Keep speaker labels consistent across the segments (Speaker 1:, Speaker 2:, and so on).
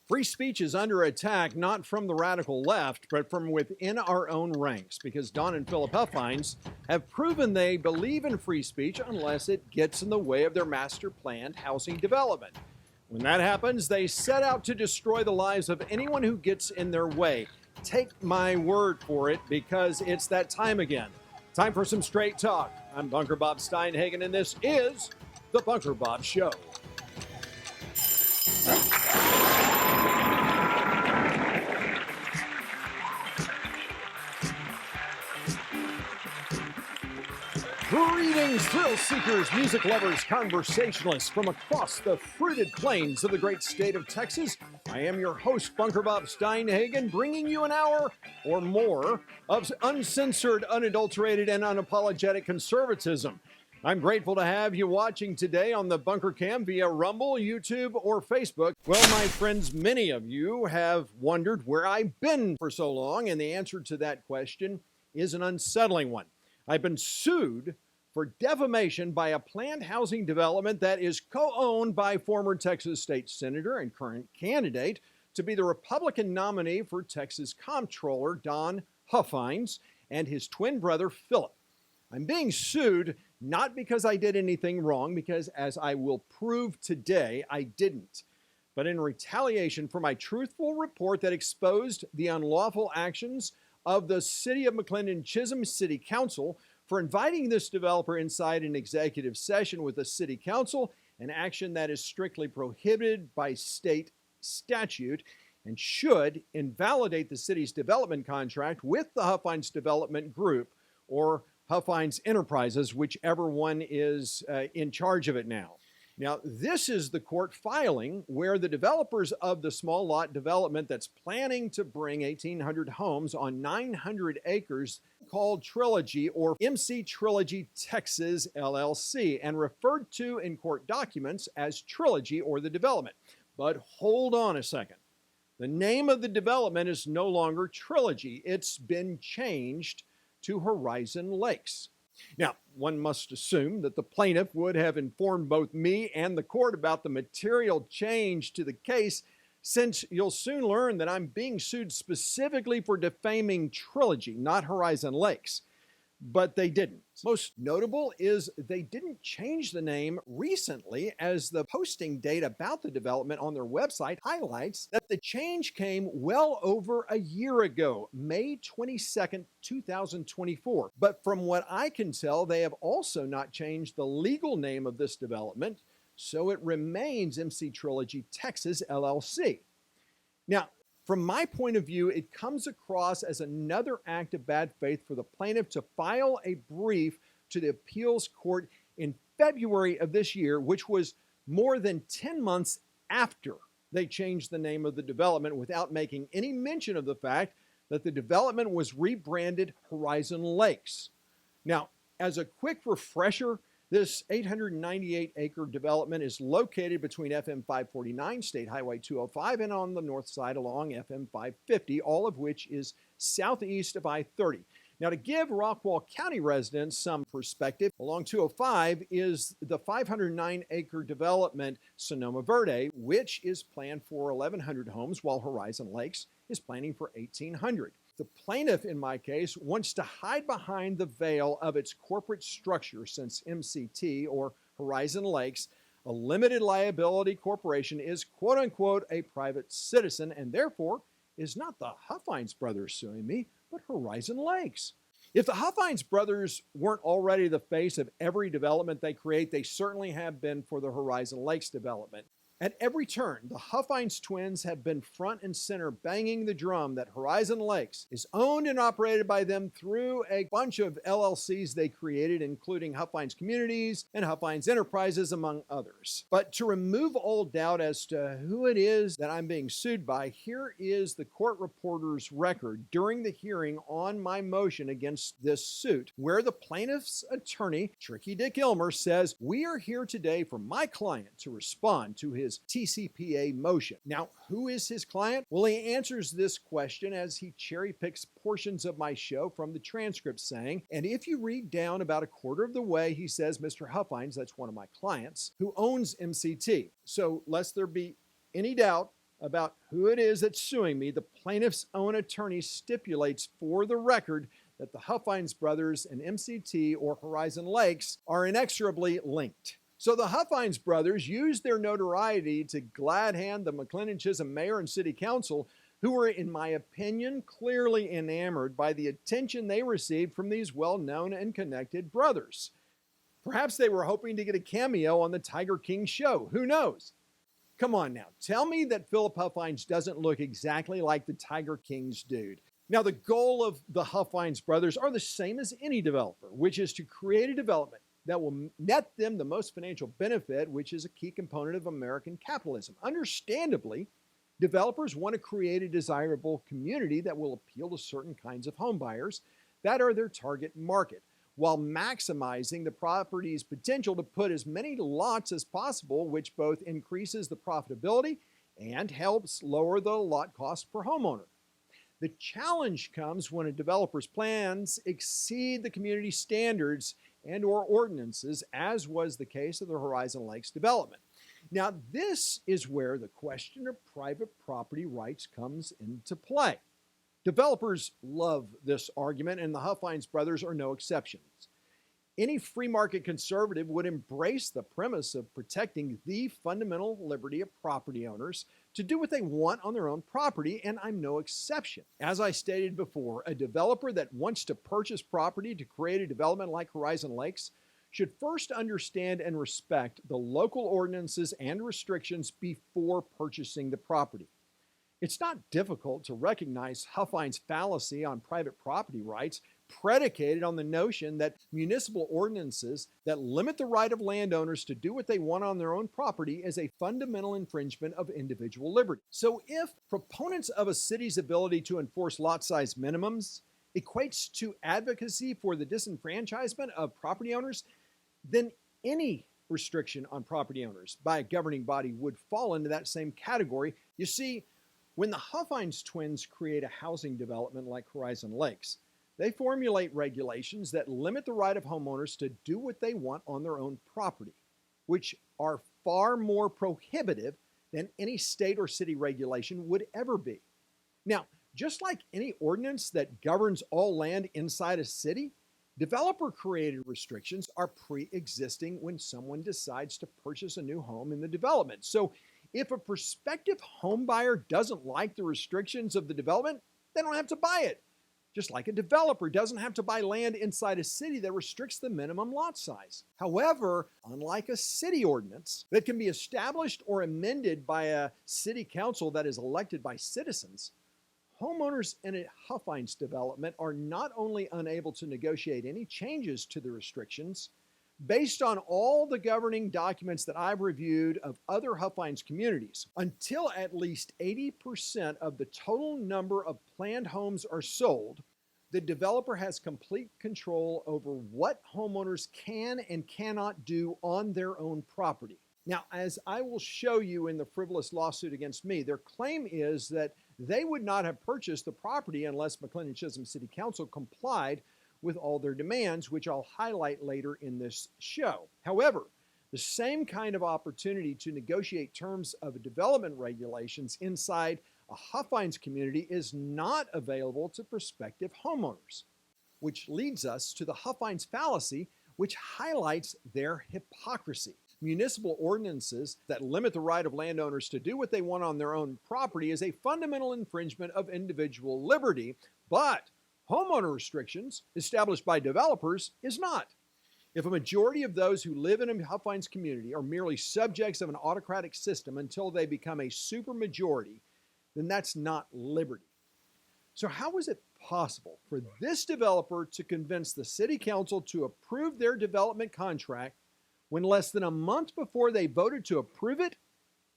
Speaker 1: Free speech is under attack not from the radical left, but from within our own ranks, because Don and Philip Huffines have proven they believe in free speech unless it gets in the way of their master planned housing development. When that happens, they set out to destroy the lives of anyone who gets in their way. Take my word for it, because it's that time again. Time for some straight talk. I'm Bunker Bob Steinhagen, and this is The Bunker Bob Show. Greetings, thrill seekers, music lovers, conversationalists from across the fruited plains of the great state of Texas. I am your host, Bunker Bob Steinhagen, bringing you an hour or more of uncensored, unadulterated, and unapologetic conservatism. I'm grateful to have you watching today on the Bunker Cam via Rumble, YouTube, or Facebook. Well, my friends, many of you have wondered where I've been for so long, and the answer to that question is an unsettling one. I've been sued for defamation by a planned housing development that is co-owned by former Texas state senator and current candidate to be the Republican nominee for Texas Comptroller Don Huffines and his twin brother Philip. I'm being sued not because I did anything wrong, because as I will prove today, I didn't, but in retaliation for my truthful report that exposed the unlawful actions of the city of McLendon-Chisholm City Council for inviting this developer inside an executive session with the city council, an action that is strictly prohibited by state statute and should invalidate the city's development contract with the Huffines Development Group or Huffines Enterprises, whichever one is in charge of it now. Now, this is the court filing where the developers of the small lot development that's planning to bring 1,800 homes on 900 acres called Trilogy or MC Trilogy Texas LLC and referred to in court documents as Trilogy or the development. But hold on a second. The name of the development is no longer Trilogy. It's been changed to Horizon Lakes. Now, one must assume that the plaintiff would have informed both me and the court about the material change to the case, since you'll soon learn that I'm being sued specifically for defaming Trilogy, not Horizon Lakes. But they didn't. Most notable is they didn't change the name recently, as the posting date about the development on their website highlights that the change came well over a year ago, May 22nd, 2024. But from what I can tell, they have also not changed the legal name of this development, so it remains MC Trilogy Texas LLC. Now, from my point of view, it comes across as another act of bad faith for the plaintiff to file a brief to the appeals court in February of this year, which was more than 10 months after they changed the name of the development, without making any mention of the fact that the development was rebranded Horizon Lakes. Now, as a quick refresher, this 898-acre development is located between FM 549, State Highway 205, and on the north side along FM 550, all of which is southeast of I-30. Now, to give Rockwall County residents some perspective, along 205 is the 509-acre development Sonoma Verde, which is planned for 1,100 homes, while Horizon Lakes is planning for 1,800. The plaintiff, in my case, wants to hide behind the veil of its corporate structure, since MCT, or Horizon Lakes, a limited liability corporation, is quote-unquote a private citizen, and therefore is not the Huffines brothers suing me, but Horizon Lakes. If the Huffines brothers weren't already the face of every development they create, they certainly have been for the Horizon Lakes development. At every turn, the Huffines twins have been front and center banging the drum that Horizon Lakes is owned and operated by them through a bunch of LLCs they created, including Huffines Communities and Huffines Enterprises, among others. But to remove all doubt as to who it is that I'm being sued by, here is the court reporter's record during the hearing on my motion against this suit, where the plaintiff's attorney, Tricky Dick Ilmer, says, "We are here today for my client to respond to his his TCPA motion. Now, who is his client? Well, he answers this question as he cherry picks portions of my show from the transcript, saying, and if you read down about a quarter of the way, he says, Mr. Huffines, that's one of my clients, who owns MCT. So lest there be any doubt about who it is that's suing me, the plaintiff's own attorney stipulates for the record that the Huffines brothers and MCT, or Horizon Lakes, are inexorably linked. So the Huffines brothers used their notoriety to glad hand the McLendon-Chisholm mayor and city council, who were, in my opinion, clearly enamored by the attention they received from these well-known and connected brothers. Perhaps they were hoping to get a cameo on the Tiger King show. Who knows? Come on now, tell me that Philip Huffines doesn't look exactly like the Tiger King's dude. Now, the goal of the Huffines brothers are the same as any developer, which is to create a development that will net them the most financial benefit, which is a key component of American capitalism. Understandably, developers want to create a desirable community that will appeal to certain kinds of home buyers that are their target market, while maximizing the property's potential to put as many lots as possible, which both increases the profitability and helps lower the lot cost per homeowner. The challenge comes when a developer's plans exceed the community standards and/or ordinances, as was the case of the Horizon Lakes development. Now, this is where the question of private property rights comes into play. Developers love this argument, and the Huffines brothers are no exceptions. Any free market conservative would embrace the premise of protecting the fundamental liberty of property owners to do what they want on their own property, and I'm no exception. As I stated before, a developer that wants to purchase property to create a development like Horizon Lakes should first understand and respect the local ordinances and restrictions before purchasing the property. It's not difficult to recognize Huffines' fallacy on private property rights, predicated on the notion that municipal ordinances that limit the right of landowners to do what they want on their own property is a fundamental infringement of individual liberty. So if proponents of a city's ability to enforce lot size minimums equates to advocacy for the disenfranchisement of property owners, then any restriction on property owners by a governing body would fall into that same category. You see, when the Huffines twins create a housing development like Horizon Lakes, they formulate regulations that limit the right of homeowners to do what they want on their own property, which are far more prohibitive than any state or city regulation would ever be. Now, just like any ordinance that governs all land inside a city, developer-created restrictions are pre-existing when someone decides to purchase a new home in the development. So if a prospective home buyer doesn't like the restrictions of the development, they don't have to buy it. Just like a developer doesn't have to buy land inside a city that restricts the minimum lot size. However, unlike a city ordinance that can be established or amended by a city council that is elected by citizens, homeowners in a Huffines development are not only unable to negotiate any changes to the restrictions, based on all the governing documents that I've reviewed of other Huffines communities, until at least 80% of the total number of planned homes are sold, the developer has complete control over what homeowners can and cannot do on their own property. Now, as I will show you in the frivolous lawsuit against me, their claim is that they would not have purchased the property unless McLendon-Chisholm City Council complied with all their demands, which I'll highlight later in this show. However, the same kind of opportunity to negotiate terms of development regulations inside a Huffines community is not available to prospective homeowners, which leads us to the Huffines fallacy, which highlights their hypocrisy. Municipal ordinances that limit the right of landowners to do what they want on their own property is a fundamental infringement of individual liberty, but homeowner restrictions established by developers is not. If a majority of those who live in a Huffines community are merely subjects of an autocratic system until they become a supermajority, then that's not liberty. So how is it possible for this developer to convince the city council to approve their development contract when less than a month before they voted to approve it,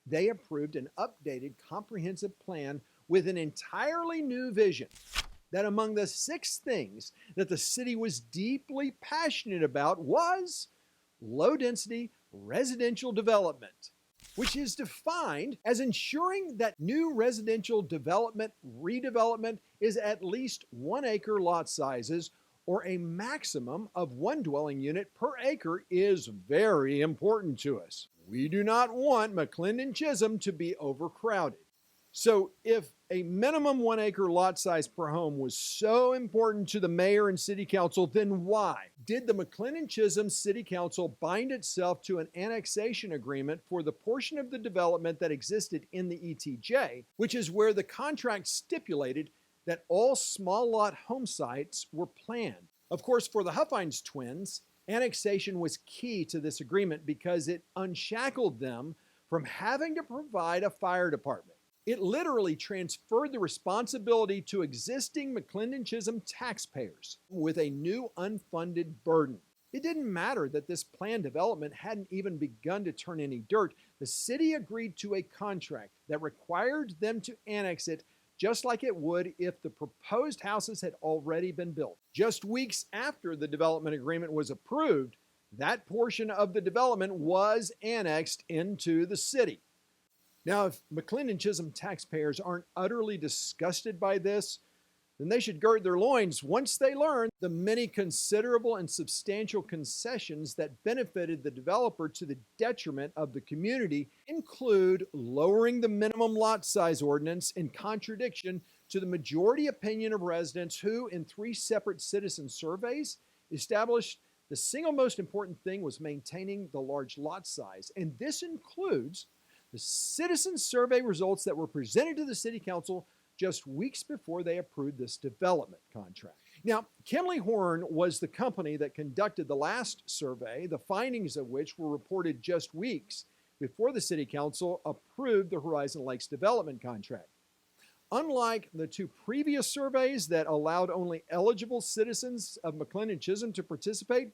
Speaker 1: they approved an updated comprehensive plan with an entirely new vision? That among the 6 things that the city was deeply passionate about was low-density residential development. which is defined as ensuring that new residential development, redevelopment is at least 1 acre lot sizes or a maximum of 1 dwelling unit per acre is very important to us. We do not want McLendon-Chisholm to be overcrowded. So if a minimum 1 acre lot size per home was so important to the mayor and city council, then why did the McLendon-Chisholm City Council bind itself to an annexation agreement for the portion of the development that existed in the ETJ, which is where the contract stipulated that all small lot home sites were planned? Of course, for the Huffines twins, annexation was key to this agreement because it unshackled them from having to provide a fire department. It literally transferred the responsibility to existing McLendon-Chisholm taxpayers with a new unfunded burden. It didn't matter that this planned development hadn't even begun to turn any dirt. The city agreed to a contract that required them to annex it just like it would if the proposed houses had already been built. Just weeks after the development agreement was approved, that portion of the development was annexed into the city. Now, if McLendon-Chisholm taxpayers aren't utterly disgusted by this, then they should gird their loins once they learn the many considerable and substantial concessions that benefited the developer to the detriment of the community include lowering the minimum lot size ordinance in contradiction to the majority opinion of residents who, in 3 separate citizen surveys, established the single most important thing was maintaining the large lot size. And this includes the citizen survey results that were presented to the city council just weeks before they approved this development contract. Now, Kimley Horn was the company that conducted the last survey, the findings of which were reported just weeks before the city council approved the Horizon Lakes development contract. Unlike the 2 previous surveys that allowed only eligible citizens of McLendon-Chisholm to participate,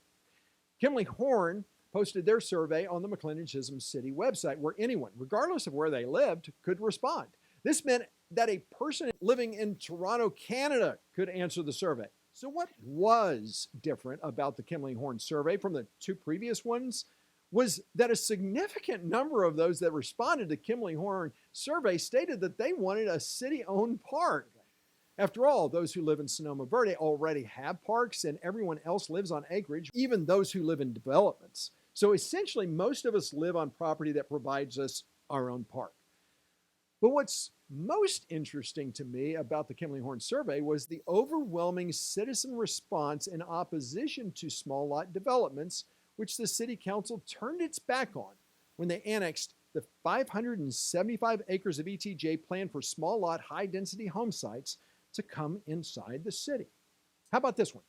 Speaker 1: Kimley Horn posted their survey on the McLendon-Chisholm City website where anyone, regardless of where they lived, could respond. This meant that a person living in Toronto, Canada could answer the survey. So what was different about the Kimley Horn survey from the 2 previous ones was that a significant number of those that responded to Kimley Horn survey stated that they wanted a city-owned park. After all, those who live in Sonoma Verde already have parks and everyone else lives on acreage, even those who live in developments. So essentially, most of us live on property that provides us our own park. But what's most interesting to me about the Kimley Horn survey was the overwhelming citizen response in opposition to small lot developments, which the city council turned its back on when they annexed the 575 acres of ETJ planned for small lot high-density home sites to come inside the city. How about this one?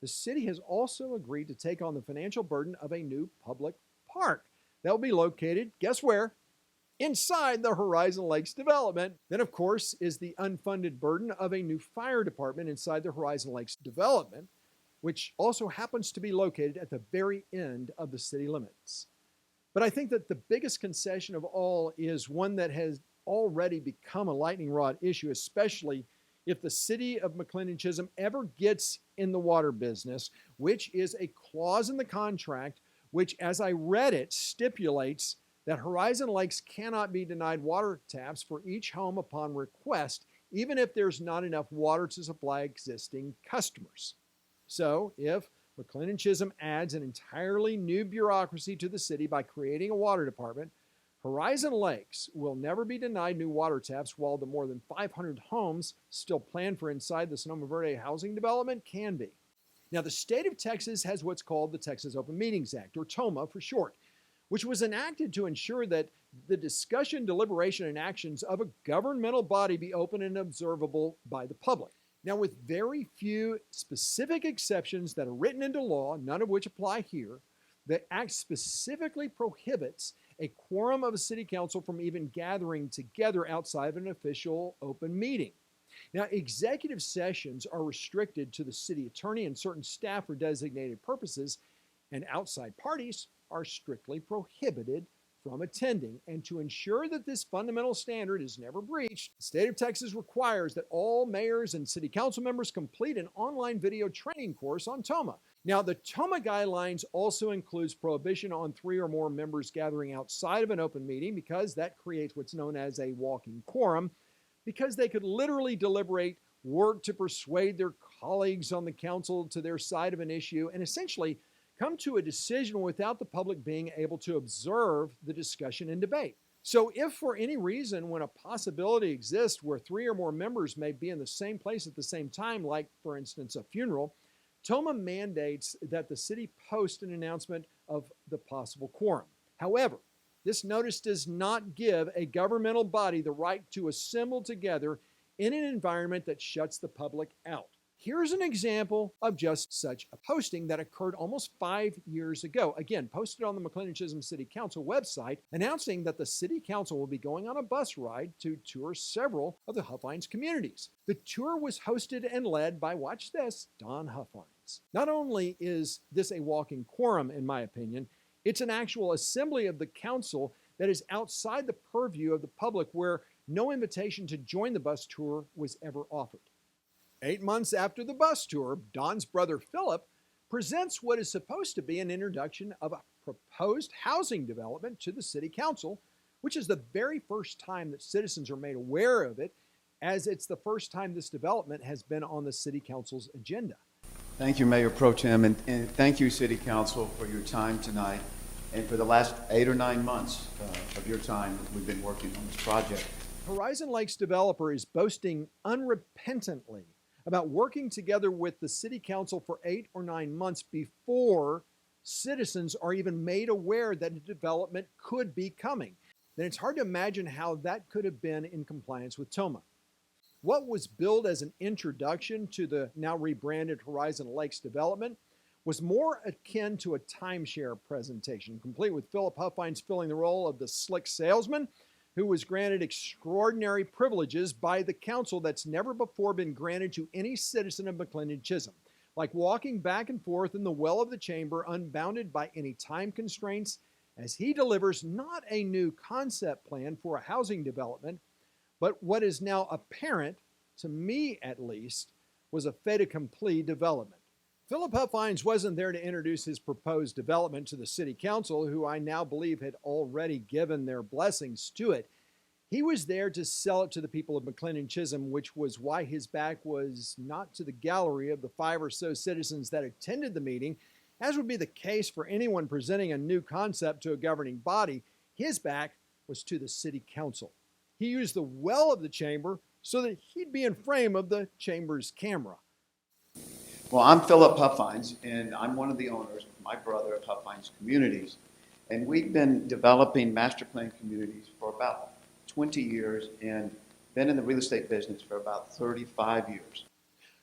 Speaker 1: The city has also agreed to take on the financial burden of a new public park that will be located, guess where? Inside the Horizon Lakes development. Then, of course, is the unfunded burden of a new fire department inside the Horizon Lakes development, which also happens to be located at the very end of the city limits. But I think that the biggest concession of all is one that has already become a lightning rod issue, especially if the city of McLendon-Chisholm ever gets in the water business, which is a clause in the contract, which, as I read it, stipulates that Horizon Lakes cannot be denied water taps for each home upon request, even if there's not enough water to supply existing customers. So if McLendon-Chisholm adds an entirely new bureaucracy to the city by creating a water department, Horizon Lakes will never be denied new water taps, while the more than 500 homes still planned for inside the Sonoma Verde housing development can be. Now, the state of Texas has what's called the Texas Open Meetings Act, or TOMA for short, which was enacted to ensure that the discussion, deliberation, and actions of a governmental body be open and observable by the public. Now, with very few specific exceptions that are written into law, none of which apply here, the act specifically prohibits a quorum of a city council from even gathering together outside of an official open meeting. Now, executive sessions are restricted to the city attorney and certain staff for designated purposes, and outside parties are strictly prohibited from attending. And to ensure that this fundamental standard is never breached, the state of Texas requires that all mayors and city council members complete an online video training course on TOMA. Now, the TOMA guidelines also includes prohibition on 3 or more members gathering outside of an open meeting because that creates what's known as a walking quorum, because they could literally deliberate, work to persuade their colleagues on the council to their side of an issue, and essentially come to a decision without the public being able to observe the discussion and debate. So if for any reason, when a possibility exists where 3 or more members may be in the same place at the same time, like for instance a funeral, TOMA mandates that the city post an announcement of the possible quorum. However, this notice does not give a governmental body the right to assemble together in an environment that shuts the public out. Here's an example of just such a posting that occurred almost 5 years ago. Again, posted on the McLendon-Chisholm City Council website, announcing that the City Council will be going on a bus ride to tour several of the Huffines communities. The tour was hosted and led by, watch this, Don Huffines. Not only is this a walking quorum, in my opinion, it's an actual assembly of the council that is outside the purview of the public, where no invitation to join the bus tour was ever offered. 8 months after the bus tour, Don's brother Philip presents what is supposed to be an introduction of a proposed housing development to the city council, which is the very first time that citizens are made aware of it, as it's the first time this development has been on the city council's agenda.
Speaker 2: Thank you, Mayor Pro Tem, and thank you, City Council, for your time tonight and for the last 8 or 9 months of your time that we've been working on this project.
Speaker 1: Horizon Lakes developer is boasting unrepentantly about working together with the city council for 8 or 9 months before citizens are even made aware that a development could be coming. Then it's hard to imagine how that could have been in compliance with TOMA. What was billed as an introduction to the now rebranded Horizon Lakes development was more akin to a timeshare presentation, complete with Philip Huffines filling the role of the slick salesman who was granted extraordinary privileges by the council that's never before been granted to any citizen of McLendon-Chisholm, like walking back and forth in the well of the chamber unbounded by any time constraints, as he delivers not a new concept plan for a housing development, but what is now apparent, to me at least, was a fait accompli development. Philip Huffines wasn't there to introduce his proposed development to the city council, who I now believe had already given their blessings to it. He was there to sell it to the people of McLendon-Chisholm, which was why his back was not to the gallery of the 5 or so citizens that attended the meeting, as would be the case for anyone presenting a new concept to a governing body. His back was to the city council. He used the well of the chamber so that he'd be in frame of the chamber's camera.
Speaker 2: Well, I'm Philip Huffines, and I'm one of the owners, my brother, of Huffines Communities. And we've been developing master plan communities for about 20 years and been in the real estate business for about 35 years.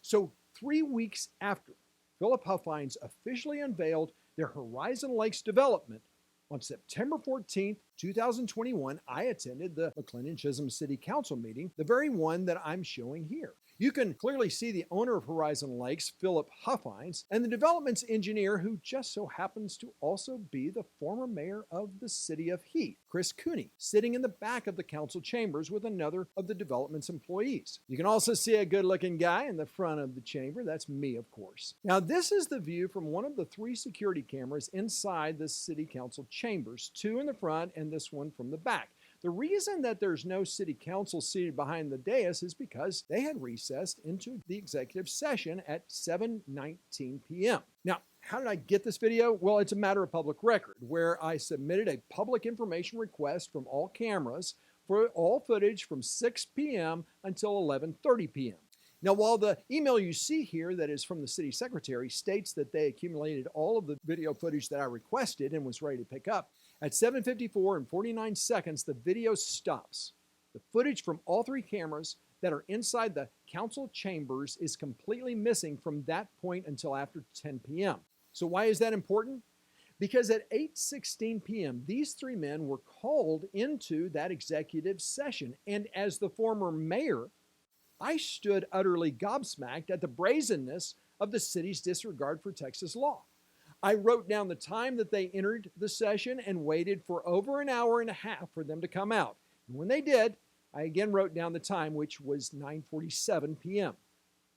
Speaker 1: So 3 weeks after Philip Huffines officially unveiled their Horizon Lakes development, on September 14th, 2021, I attended the McLendon-Chisholm City Council meeting, the very one that I'm showing here. You can clearly see the owner of Horizon Lakes, Philip Huffines, and the development's engineer, who just so happens to also be the former mayor of the city of Heath, Chris Cooney, sitting in the back of the council chambers with another of the development's employees. You can also see a good-looking guy in the front of the chamber. That's me, of course. Now, this is the view from one of the 3 security cameras inside the city council chambers, 2 in the front and this one from the back. The reason that there's no city council seated behind the dais is because they had recessed into the executive session at 7:19 p.m. Now, how did I get this video? Well, it's a matter of public record, where I submitted a public information request from all cameras for all footage from 6 p.m. until 11:30 p.m. Now, while the email you see here that is from the city secretary states that they accumulated all of the video footage that I requested and was ready to pick up, at 7:54 and 49 seconds, the video stops. The footage from all 3 cameras that are inside the council chambers is completely missing from that point until after 10 p.m. So why is that important? Because at 8:16 p.m., these 3 men were called into that executive session. And as the former mayor, I stood utterly gobsmacked at the brazenness of the city's disregard for Texas law. I wrote down the time that they entered the session and waited for over an hour and a half for them to come out. And when they did, I again wrote down the time, which was 9:47 p.m.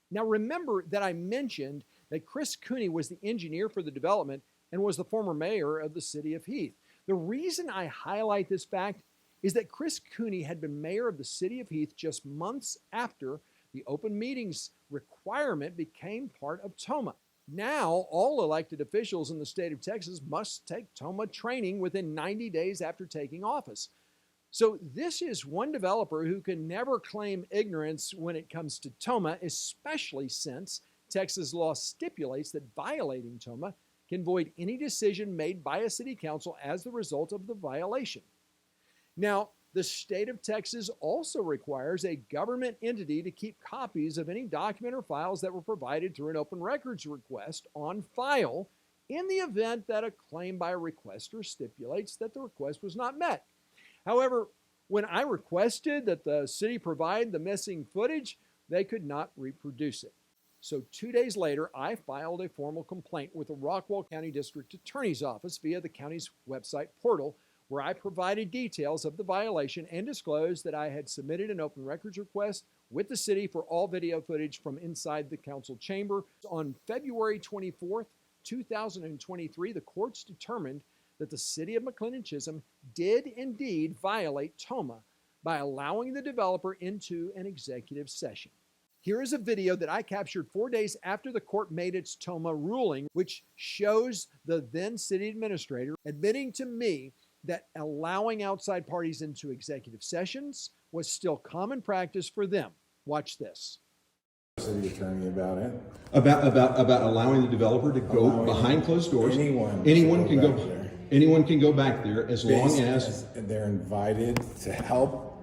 Speaker 1: Now remember that I mentioned that Chris Cooney was the engineer for the development and was the former mayor of the city of Heath. The reason I highlight this fact is that Chris Cooney had been mayor of the city of Heath just months after the open meetings requirement became part of TOMA. Now, all elected officials in the state of Texas must take TOMA training within 90 days after taking office. So this is one developer who can never claim ignorance when it comes to TOMA, especially since Texas law stipulates that violating TOMA can void any decision made by a city council as the result of the violation. Now, the state of Texas also requires a government entity to keep copies of any document or files that were provided through an open records request on file in the event that a claim by a requester stipulates that the request was not met. However, when I requested that the city provide the missing footage, they could not reproduce it. So 2 days later, I filed a formal complaint with the Rockwall County District Attorney's Office via the county's website portal, where I provided details of the violation and disclosed that I had submitted an open records request with the city for all video footage from inside the council chamber. On February 24th, 2023, the courts determined that the city of McLendon-Chisholm did indeed violate TOMA by allowing the developer into an executive session. Here is a video that I captured 4 days after the court made its TOMA ruling, which shows the then city administrator admitting to me that allowing outside parties into executive sessions was still common practice for them. Watch this.
Speaker 3: City attorney about it.
Speaker 4: About allowing the developer to go behind closed doors.
Speaker 3: Anyone
Speaker 4: can go there. Anyone can go back there as long as
Speaker 3: they're invited to help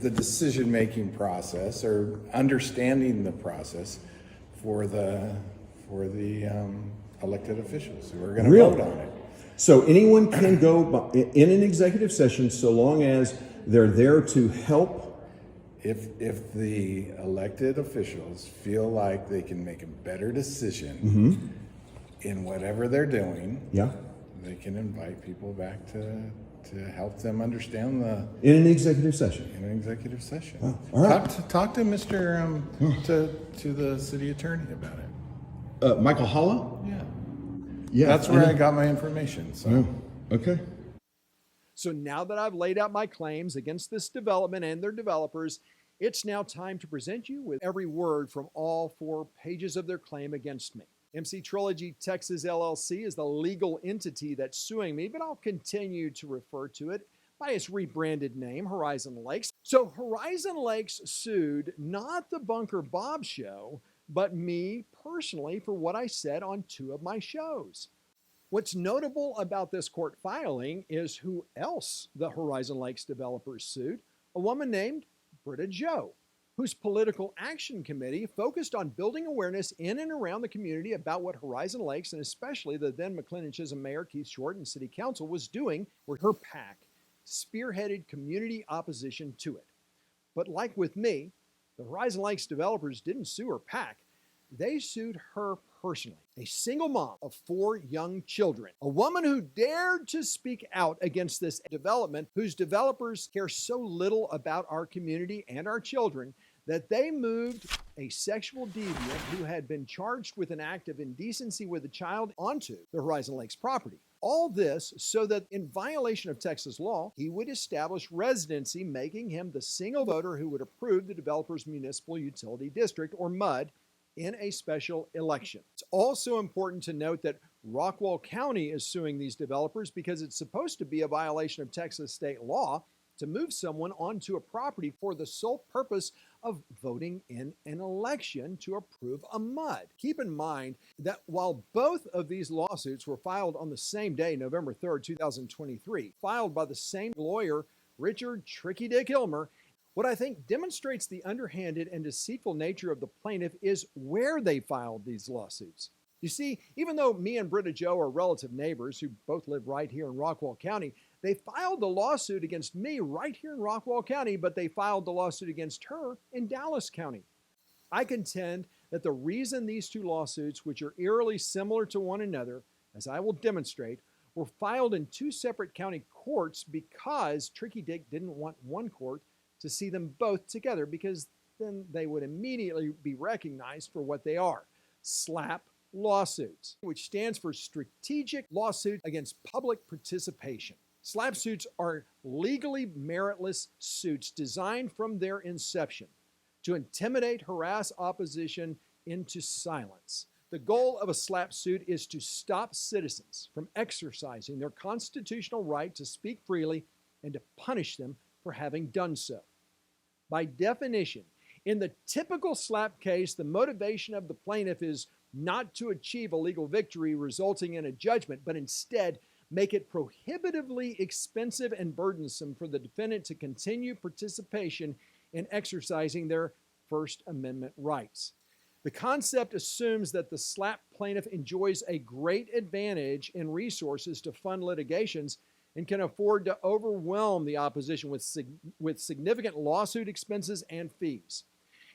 Speaker 3: the decision-making process or understanding the process for the elected officials who are going to vote on it.
Speaker 4: So anyone can go in an executive session so long as they're there to help.
Speaker 3: If the elected officials feel like they can make a better decision in whatever they're doing, they can invite people back to help them understand
Speaker 4: in an executive session.
Speaker 3: In an executive session.
Speaker 4: Oh, all right.
Speaker 3: Talk to Mr. to the city attorney about it.
Speaker 4: Michael Holla?
Speaker 3: Yeah, that's where I got my information. So.
Speaker 4: Okay.
Speaker 1: So now that I've laid out my claims against this development and their developers, it's now time to present you with every word from all 4 pages of their claim against me. MC Trilogy Texas LLC is the legal entity that's suing me, but I'll continue to refer to it by its rebranded name, Horizon Lakes. So Horizon Lakes sued not the Bunker Bob Show, but me personally for what I said on 2 of my shows. What's notable about this court filing is who else the Horizon Lakes developers sued, a woman named Britta Joe, whose political action committee focused on building awareness in and around the community about what Horizon Lakes, and especially the then McLendon-Chisholm Mayor Keith Short and City Council, was doing, where her PAC spearheaded community opposition to it. But like with me, the Horizon Lakes developers didn't sue her PAC. They sued her personally, a single mom of 4 young children, a woman who dared to speak out against this development, whose developers care so little about our community and our children that they moved a sexual deviant who had been charged with an act of indecency with a child onto the Horizon Lakes property. All this so that in violation of Texas law, he would establish residency, making him the single voter who would approve the developer's municipal utility district, or MUD, in a special election. It's also important to note that Rockwall County is suing these developers because it's supposed to be a violation of Texas state law to move someone onto a property for the sole purpose of voting in an election to approve a MUD. Keep in mind that while both of these lawsuits were filed on the same day, November 3rd, 2023, filed by the same lawyer, Richard Tricky Dick Hilmer, what I think demonstrates the underhanded and deceitful nature of the plaintiff is where they filed these lawsuits. You see, even though me and Britta Joe are relative neighbors who both live right here in Rockwall County, they filed the lawsuit against me right here in Rockwall County, but they filed the lawsuit against her in Dallas County. I contend that the reason these 2 lawsuits, which are eerily similar to one another, as I will demonstrate, were filed in 2 separate county courts because Tricky Dick didn't want one court to see them both together, because then they would immediately be recognized for what they are: slap lawsuits, which stands for Strategic Lawsuit Against Public Participation. SLAPP suits are legally meritless suits designed from their inception to intimidate, harass opposition into silence. The goal of a SLAPP suit is to stop citizens from exercising their constitutional right to speak freely and to punish them for having done so. By definition, in the typical SLAPP case, the motivation of the plaintiff is not to achieve a legal victory resulting in a judgment, but instead make it prohibitively expensive and burdensome for the defendant to continue participation in exercising their First Amendment rights. The concept assumes that the SLAPP plaintiff enjoys a great advantage in resources to fund litigations and can afford to overwhelm the opposition with significant lawsuit expenses and fees.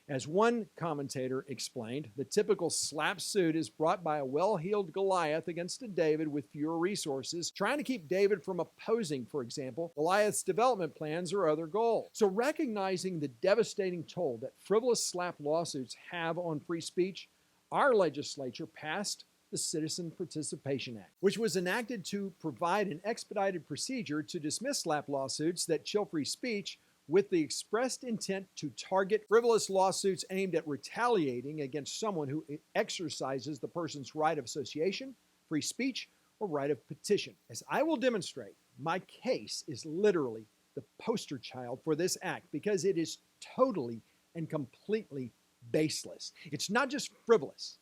Speaker 1: As one commentator explained, the typical SLAPP suit is brought by a well-heeled Goliath against a David with fewer resources, trying to keep David from opposing, for example, Goliath's development plans or other goals. So recognizing the devastating toll that frivolous SLAPP lawsuits have on free speech, our legislature passed the Citizen Participation Act, which was enacted to provide an expedited procedure to dismiss SLAPP lawsuits that chill free speech with the expressed intent to target frivolous lawsuits aimed at retaliating against someone who exercises the person's right of association, free speech, or right of petition. As I will demonstrate, my case is literally the poster child for this act because it is totally and completely baseless. It's not just frivolous,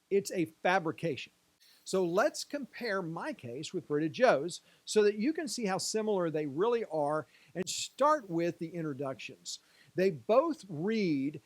Speaker 1: it's a fabrication. So let's compare my case with Britta Joe's so that you can see how similar they really are, and start with the introductions. They both read,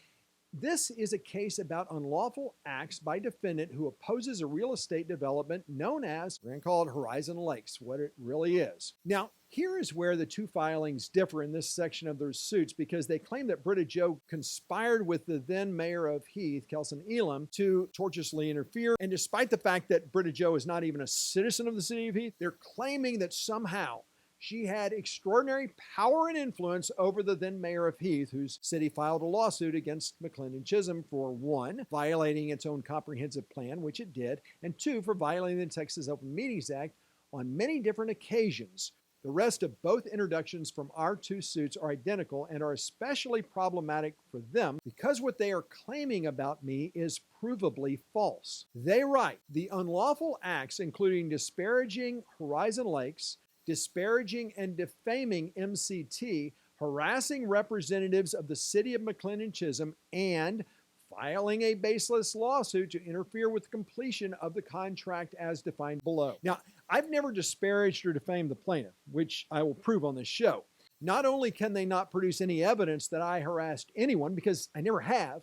Speaker 1: "This is a case about unlawful acts by defendant who opposes a real estate development known as," we're going to call it Horizon Lakes, what it really is. Now, here is where the two filings differ in this section of their suits, because they claim that Britta Joe conspired with the then mayor of Heath, Kelson Elam, to tortiously interfere. And despite the fact that Britta Joe is not even a citizen of the city of Heath, they're claiming that somehow she had extraordinary power and influence over the then mayor of Heath, whose city filed a lawsuit against McLendon-Chisholm for, one, violating its own comprehensive plan, which it did, and two, for violating the Texas Open Meetings Act on many different occasions. The rest of both introductions from our two suits are identical and are especially problematic for them because what they are claiming about me is provably false. They write, "The unlawful acts, including disparaging Horizon Lakes, disparaging and defaming MCT, harassing representatives of the city of McLendon-Chisholm, and filing a baseless lawsuit to interfere with the completion of the contract as defined below." Now, I've never disparaged or defamed the plaintiff, which I will prove on this show. Not only can they not produce any evidence that I harassed anyone, because I never have,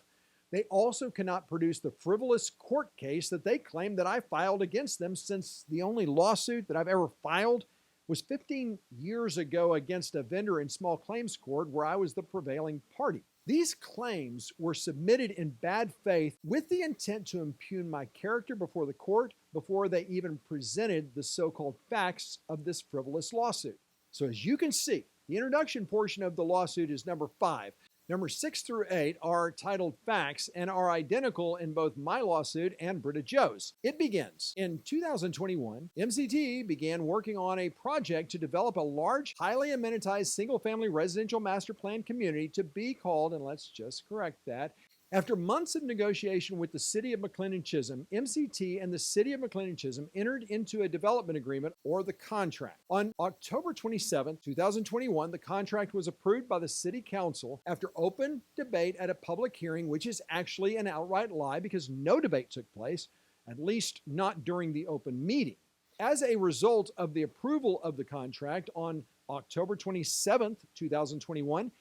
Speaker 1: they also cannot produce the frivolous court case that they claim that I filed against them, since the only lawsuit that I've ever filed was 15 years ago against a vendor in small claims court where I was the prevailing party. These claims were submitted in bad faith with the intent to impugn my character before the court before they even presented the so-called facts of this frivolous lawsuit. So as you can see, the introduction portion of the lawsuit is number 5. Number 6 through 8 are titled Facts and are identical in both my lawsuit and Britta Joe's. It begins. In 2021, MCT began working on a project to develop a large, highly amenitized single-family residential master plan community to be called, and let's just correct that, after months of negotiation with the city of McLendon-Chisholm, MCT and the city of McLendon-Chisholm entered into a development agreement, or the contract. On October 27, 2021, the contract was approved by the city council after open debate at a public hearing, which is actually an outright lie because no debate took place, at least not during the open meeting. As a result of the approval of the contract on October 27, 2021,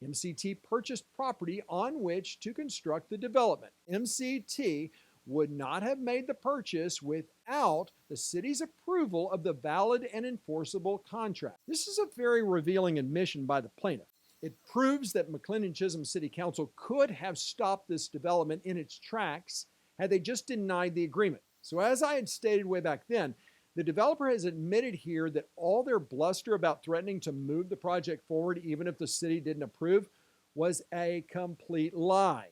Speaker 1: MCT purchased property on which to construct the development. MCT would not have made the purchase without the city's approval of the valid and enforceable contract. This is a very revealing admission by the plaintiff. It proves that McLendon-Chisholm City Council could have stopped this development in its tracks had they just denied the agreement. So as I had stated way back then, the developer has admitted here that all their bluster about threatening to move the project forward even if the city didn't approve was a complete lie.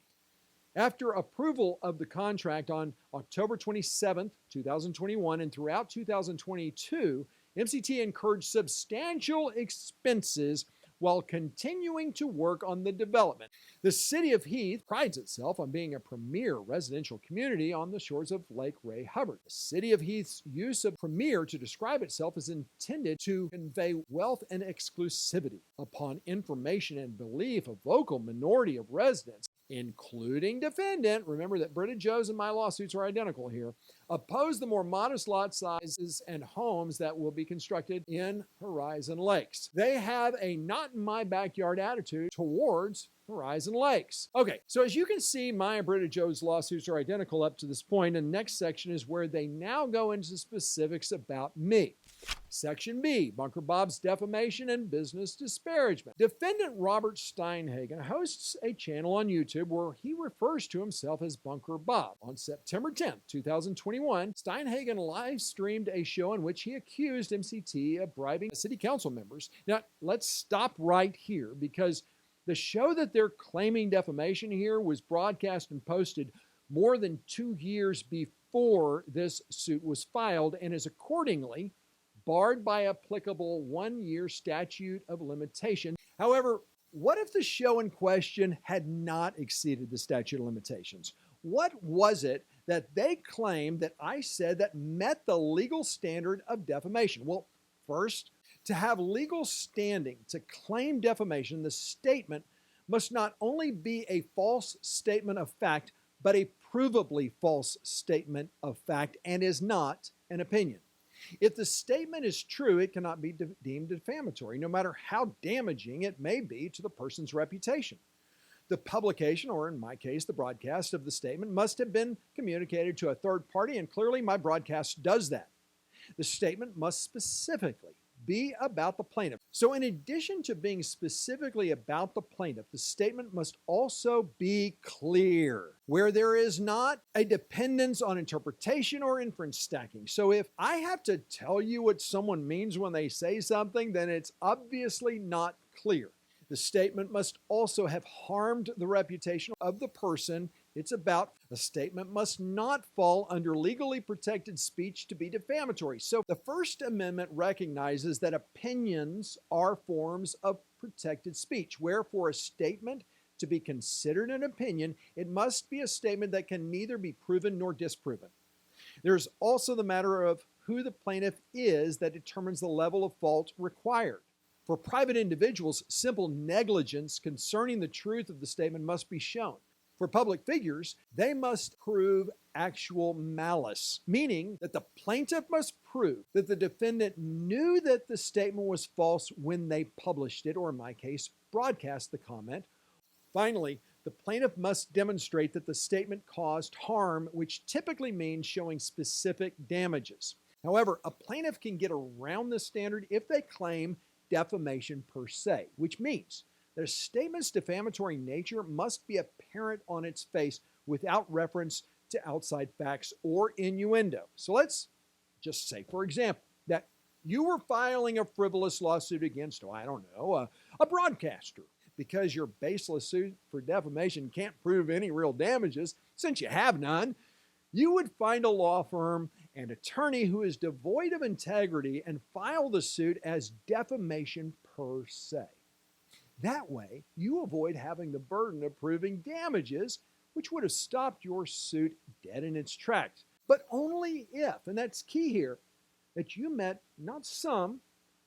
Speaker 1: After approval of the contract on October 27th, 2021, and throughout 2022, MCT incurred substantial expenses while continuing to work on the development. The city of Heath prides itself on being a premier residential community on the shores of Lake Ray Hubbard. The city of Heath's use of premier to describe itself is intended to convey wealth and exclusivity. Upon information and belief, a vocal minority of residents, including defendant, remember that Britta Joe's and my lawsuits are identical here, oppose the more modest lot sizes and homes that will be constructed in Horizon Lakes. They have a not in my backyard attitude towards Horizon Lakes. Okay, so as you can see, my and Britta Joe's lawsuits are identical up to this point, and the next section is where they now go into specifics about me. Section B, Bunker Bob's defamation and business disparagement. Defendant Robert Steinhagen hosts a channel on YouTube where he refers to himself as Bunker Bob. On September 10th, 2021, Steinhagen live streamed a show in which he accused MCT of bribing city council members. Now, let's stop right here because the show that they're claiming defamation here was broadcast and posted more than 2 years before this suit was filed and is accordingly barred by applicable 1-year statute of limitation. However, what if the show in question had not exceeded the statute of limitations? What was it that they claimed that I said that met the legal standard of defamation? Well, first, to have legal standing to claim defamation, the statement must not only be a false statement of fact, but a provably false statement of fact and is not an opinion. If the statement is true, it cannot be deemed defamatory, no matter how damaging it may be to the person's reputation. The publication, or in my case, the broadcast of the statement, must have been communicated to a third party, and clearly my broadcast does that. The statement must specifically be about the plaintiff. So in addition to being specifically about the plaintiff, the statement must also be clear, where there is not a dependence on interpretation or inference stacking. So if I have to tell you what someone means when they say something, then it's obviously not clear. The statement must also have harmed the reputation of the person it's about. The statement must not fall under legally protected speech to be defamatory. So the First Amendment recognizes that opinions are forms of protected speech. Wherefore, a statement to be considered an opinion, it must be a statement that can neither be proven nor disproven. There's also the matter of who the plaintiff is that determines the level of fault required. For private individuals, simple negligence concerning the truth of the statement must be shown. For public figures, they must prove actual malice, meaning that the plaintiff must prove that the defendant knew that the statement was false when they published it, or in my case, broadcast the comment. Finally, the plaintiff must demonstrate that the statement caused harm, which typically means showing specific damages. However, a plaintiff can get around this standard if they claim defamation per se, which means that a statement's defamatory nature must be apparent on its face without reference to outside facts or innuendo. So let's just say, for example, that you were filing a frivolous lawsuit against, a broadcaster because your baseless suit for defamation can't prove any real damages since you have none. You would find a law firm and attorney who is devoid of integrity and file the suit as defamation per se. That way, you avoid having the burden of proving damages, which would have stopped your suit dead in its tracks. But only if, and that's key here, that you met not some,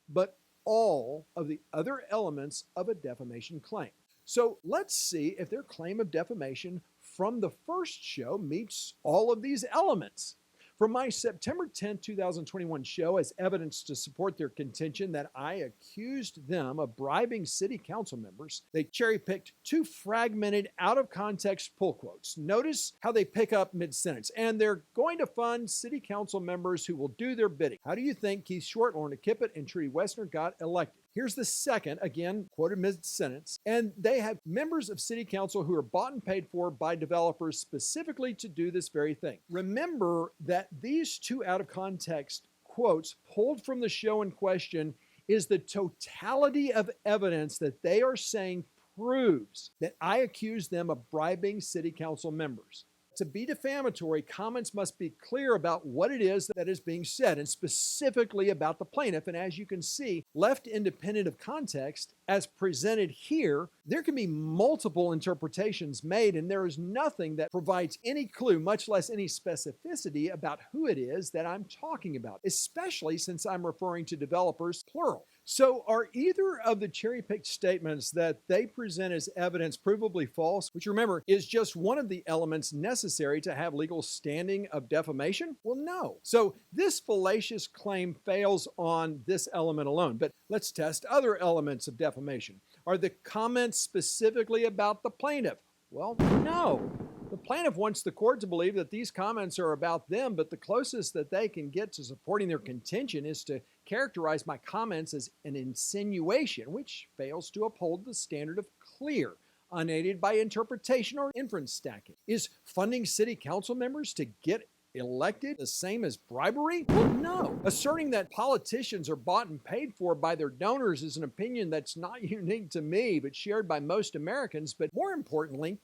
Speaker 1: but all of the other elements of a defamation claim. So let's see if their claim of defamation from the first show meets all of these elements. From my September 10, 2021 show, as evidence to support their contention that I accused them of bribing city council members, they cherry-picked 2 fragmented, out-of-context pull quotes. Notice how they pick up mid-sentence. And they're going to fund city council members who will do their bidding. How do you think Keith Short, Lorna Kippett, and Trudy Wessner got elected? Here's the second, again, quoted mid-sentence. And they have members of city council who are bought and paid for by developers specifically to do this very thing. Remember that these 2 out-of-context quotes pulled from the show in question is the totality of evidence that they are saying proves that I accuse them of bribing city council members. To be defamatory, comments must be clear about what it is that is being said, and specifically about the plaintiff. And as you can see, left independent of context, as presented here, there can be multiple interpretations made, and there is nothing that provides any clue, much less any specificity about who it is that I'm talking about, especially since I'm referring to developers, plural. So are either of the cherry-picked statements that they present as evidence provably false, which remember is just one of the elements necessary to have legal standing of defamation? Well, no. So this fallacious claim fails on this element alone, but let's test other elements of defamation. Are the comments specifically about the plaintiff? Well, no. The plaintiff wants the court to believe that these comments are about them, but the closest that they can get to supporting their contention is to characterize my comments as an insinuation, which fails to uphold the standard of clear, unaided by interpretation or inference stacking. Is funding city council members to get elected the same as bribery? Well, no. Asserting that politicians are bought and paid for by their donors is an opinion that's not unique to me, but shared by most Americans. But more importantly,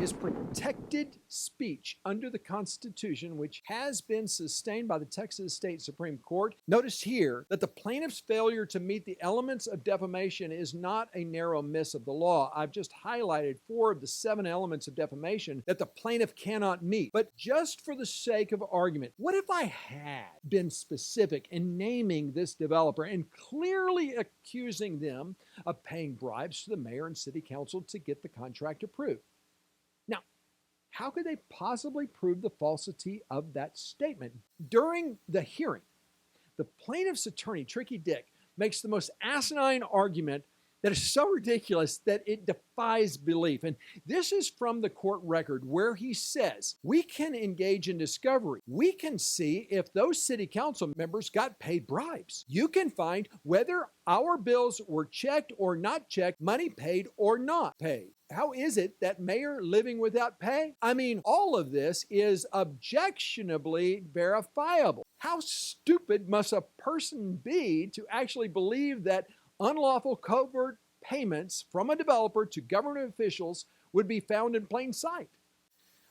Speaker 1: is protected speech under the Constitution, which has been sustained by the Texas State Supreme Court. Notice here that the plaintiff's failure to meet the elements of defamation is not a narrow miss of the law. I've just highlighted 4 of the 7 elements of defamation that the plaintiff cannot meet. But just for the sake of argument, what if I had been specific in naming this developer and clearly accusing them of paying bribes to the mayor and city council to get the contract approved? Now, how could they possibly prove the falsity of that statement? During the hearing, the plaintiff's attorney, Tricky Dick, makes the most asinine argument that is so ridiculous that it defies belief. And this is from the court record where he says, we can engage in discovery. We can see if those city council members got paid bribes. You can find whether our bills were checked or not checked, money paid or not paid. How is it that mayor living without pay? I mean, all of this is objectionably verifiable. How stupid must a person be to actually believe that unlawful covert payments from a developer to government officials would be found in plain sight?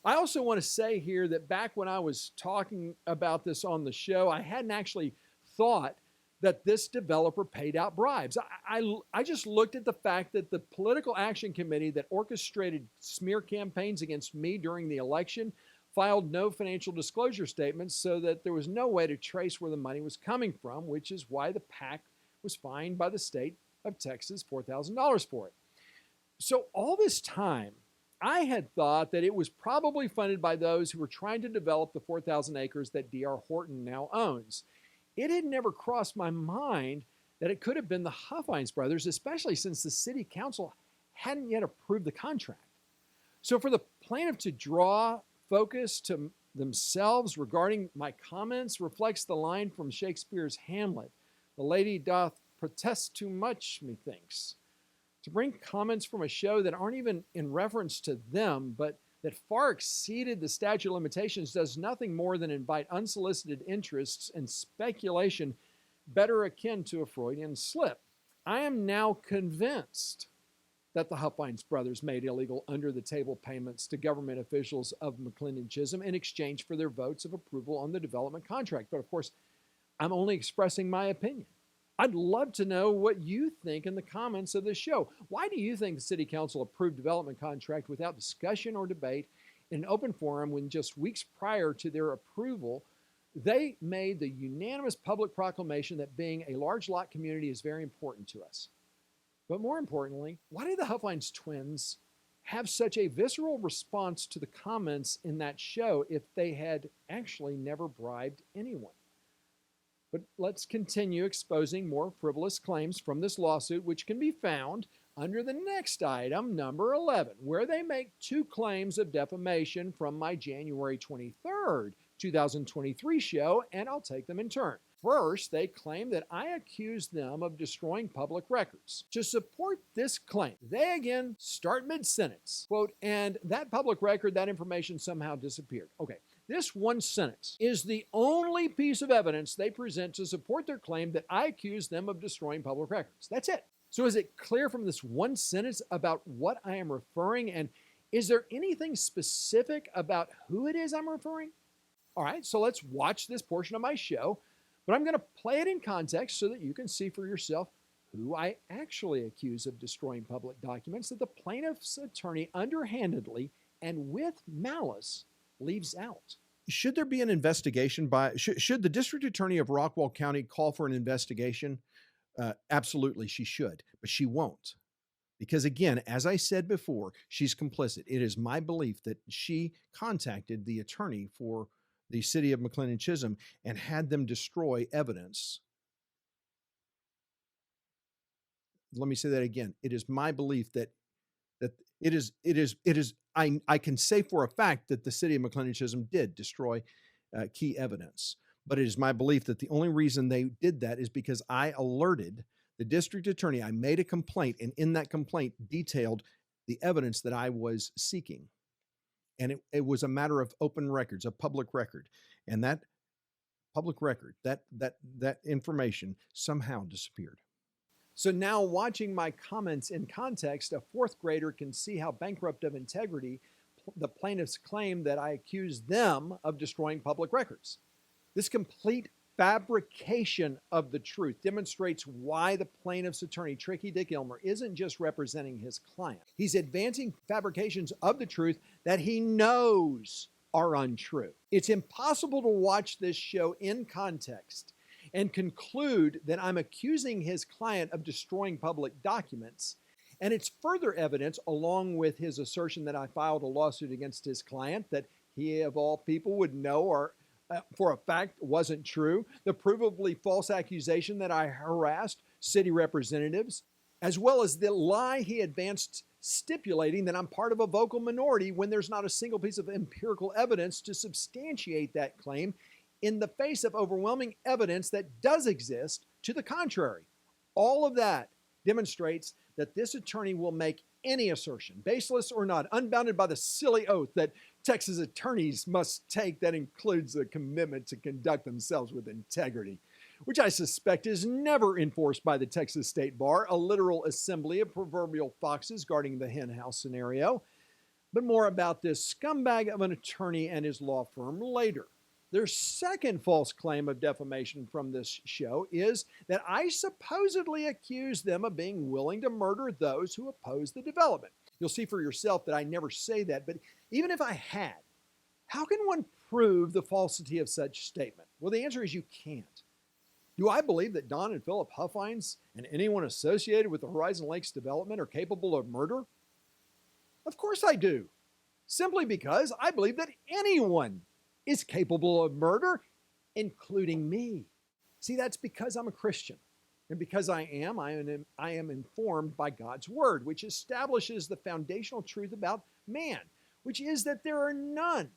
Speaker 1: I also want to say here that back when I was talking about this on the show, I hadn't actually thought that this developer paid out bribes. I just looked at the fact that the political action committee that orchestrated smear campaigns against me during the election filed no financial disclosure statements, so that there was no way to trace where the money was coming from, which is why the PAC was fined by the state of Texas $4,000 for it. So all this time, I had thought that it was probably funded by those who were trying to develop the 4,000 acres that D.R. Horton now owns. It had never crossed my mind that it could have been the Huffines brothers, especially since the city council hadn't yet approved the contract. So for the plaintiff to draw focus to themselves regarding my comments reflects the line from Shakespeare's Hamlet, "The lady doth protest too much, methinks." To bring comments from a show that aren't even in reference to them, but that far exceeded the statute of limitations, does nothing more than invite unsolicited interests and speculation better akin to a Freudian slip. I am now convinced that the Huffines brothers made illegal under-the-table payments to government officials of McLendon-Chisholm in exchange for their votes of approval on the development contract. But of course, I'm only expressing my opinion. I'd love to know what you think in the comments of this show. Why do you think the City Council approved development contract without discussion or debate in an open forum when just weeks prior to their approval, they made the unanimous public proclamation that being a large lot community is very important to us? But more importantly, why did the Huffines twins have such a visceral response to the comments in that show if they had actually never bribed anyone? But let's continue exposing more frivolous claims from this lawsuit, which can be found under the next item, number 11, where they make 2 claims of defamation from my January 23rd, 2023 show, and I'll take them in turn. First, they claim that I accused them of destroying public records. To support this claim, they again start mid-sentence, quote, "and that public record, that information somehow disappeared." Okay. This one sentence is the only piece of evidence they present to support their claim that I accused them of destroying public records. That's it. So is it clear from this one sentence about what I am referring? And is there anything specific about who it is I'm referring? All right, so let's watch this portion of my show, but I'm going to play it in context so that you can see for yourself who I actually accuse of destroying public documents that the plaintiff's attorney underhandedly and with malice leaves out. Should there be an investigation should the district attorney of Rockwall County call for an investigation? Absolutely, she should, but she won't. Because again, as I said before, she's complicit. It is my belief that she contacted the attorney for the city of McLendon-Chisholm and had them destroy evidence. Let me say that again. It is my belief that I can say for a fact that the city of McLendon-Chisholm did destroy key evidence. But it is my belief that the only reason they did that is because I alerted the district attorney. I made a complaint, and in that complaint detailed the evidence that I was seeking. And it was a matter of open records, a public record. And that public record, that information somehow disappeared. So now, watching my comments in context, a fourth grader can see how bankrupt of integrity the plaintiffs claim that I accuse them of destroying public records. This complete fabrication of the truth demonstrates why the plaintiff's attorney, Tricky Dick Ilmer, isn't just representing his client. He's advancing fabrications of the truth that he knows are untrue. It's impossible to watch this show in context and conclude that I'm accusing his client of destroying public documents. And it's further evidence, along with his assertion that I filed a lawsuit against his client that he, of all people, would know or for a fact wasn't true, the provably false accusation that I harassed city representatives, as well as the lie he advanced stipulating that I'm part of a vocal minority when there's not a single piece of empirical evidence to substantiate that claim in the face of overwhelming evidence that does exist to the contrary. All of that demonstrates that this attorney will make any assertion, baseless or not, unbounded by the silly oath that Texas attorneys must take that includes a commitment to conduct themselves with integrity, which I suspect is never enforced by the Texas State Bar, a literal assembly of proverbial foxes guarding the hen house scenario. But more about this scumbag of an attorney and his law firm later. Their second false claim of defamation from this show is that I supposedly accuse them of being willing to murder those who oppose the development. You'll see for yourself that I never say that, but even if I had, how can one prove the falsity of such statement? Well, the answer is you can't. Do I believe that Don and Philip Huffines and anyone associated with the Horizon Lakes development are capable of murder? Of course I do. Simply because I believe that anyone is capable of murder, including me. See, that's because I'm a Christian. And because I am informed by God's word, which establishes the foundational truth about man, which is that there are none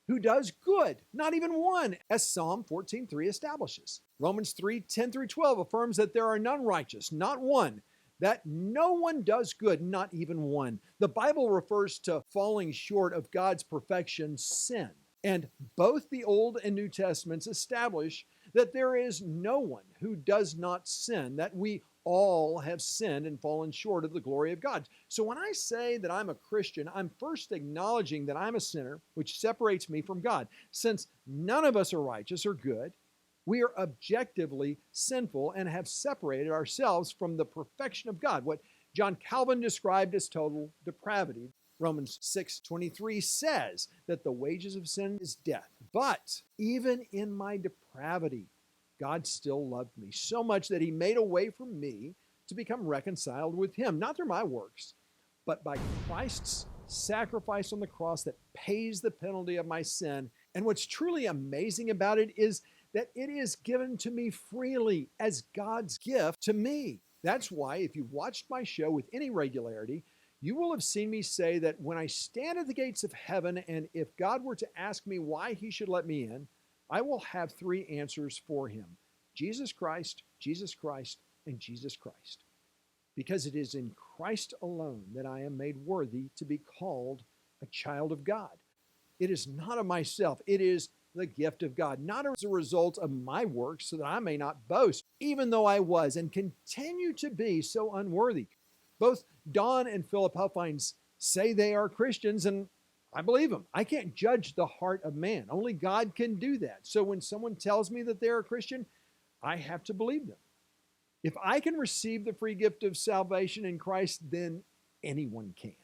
Speaker 1: who does good, not even one, as Psalm 14:3 establishes. Romans 3:10-12 affirms that there are none righteous, not one, that no one does good, not even one. The Bible refers to falling short of God's perfection, sin. And both the Old and New Testaments establish that there is no one who does not sin, that we all have sinned and fallen short of the glory of God. So when I say that I'm a Christian, I'm first acknowledging that I'm a sinner, which separates me from God. Since none of us are righteous or good, we are objectively sinful and have separated ourselves from the perfection of God, what John Calvin described as total depravity. Romans 6:23 says that the wages of sin is death. But even in my depravity, God still loved me so much that he made a way for me to become reconciled with him, not through my works, but by Christ's sacrifice on the cross that pays the penalty of my sin. And what's truly amazing about it is that it is given to me freely as God's gift to me. That's why if you've watched my show with any regularity, you will have seen me say that when I stand at the gates of heaven, and if God were to ask me why he should let me in, I will have three answers for him: Jesus Christ, Jesus Christ, and Jesus Christ. Because it is in Christ alone that I am made worthy to be called a child of God. It is not of myself. It is the gift of God, not as a result of my works, so that I may not boast, even though I was and continue to be so unworthy. Both Don and Philip Huffines say they are Christians, and I believe them. I can't judge the heart of man. Only God can do that. So when someone tells me that they're a Christian, I have to believe them. If I can receive the free gift of salvation in Christ, then anyone can.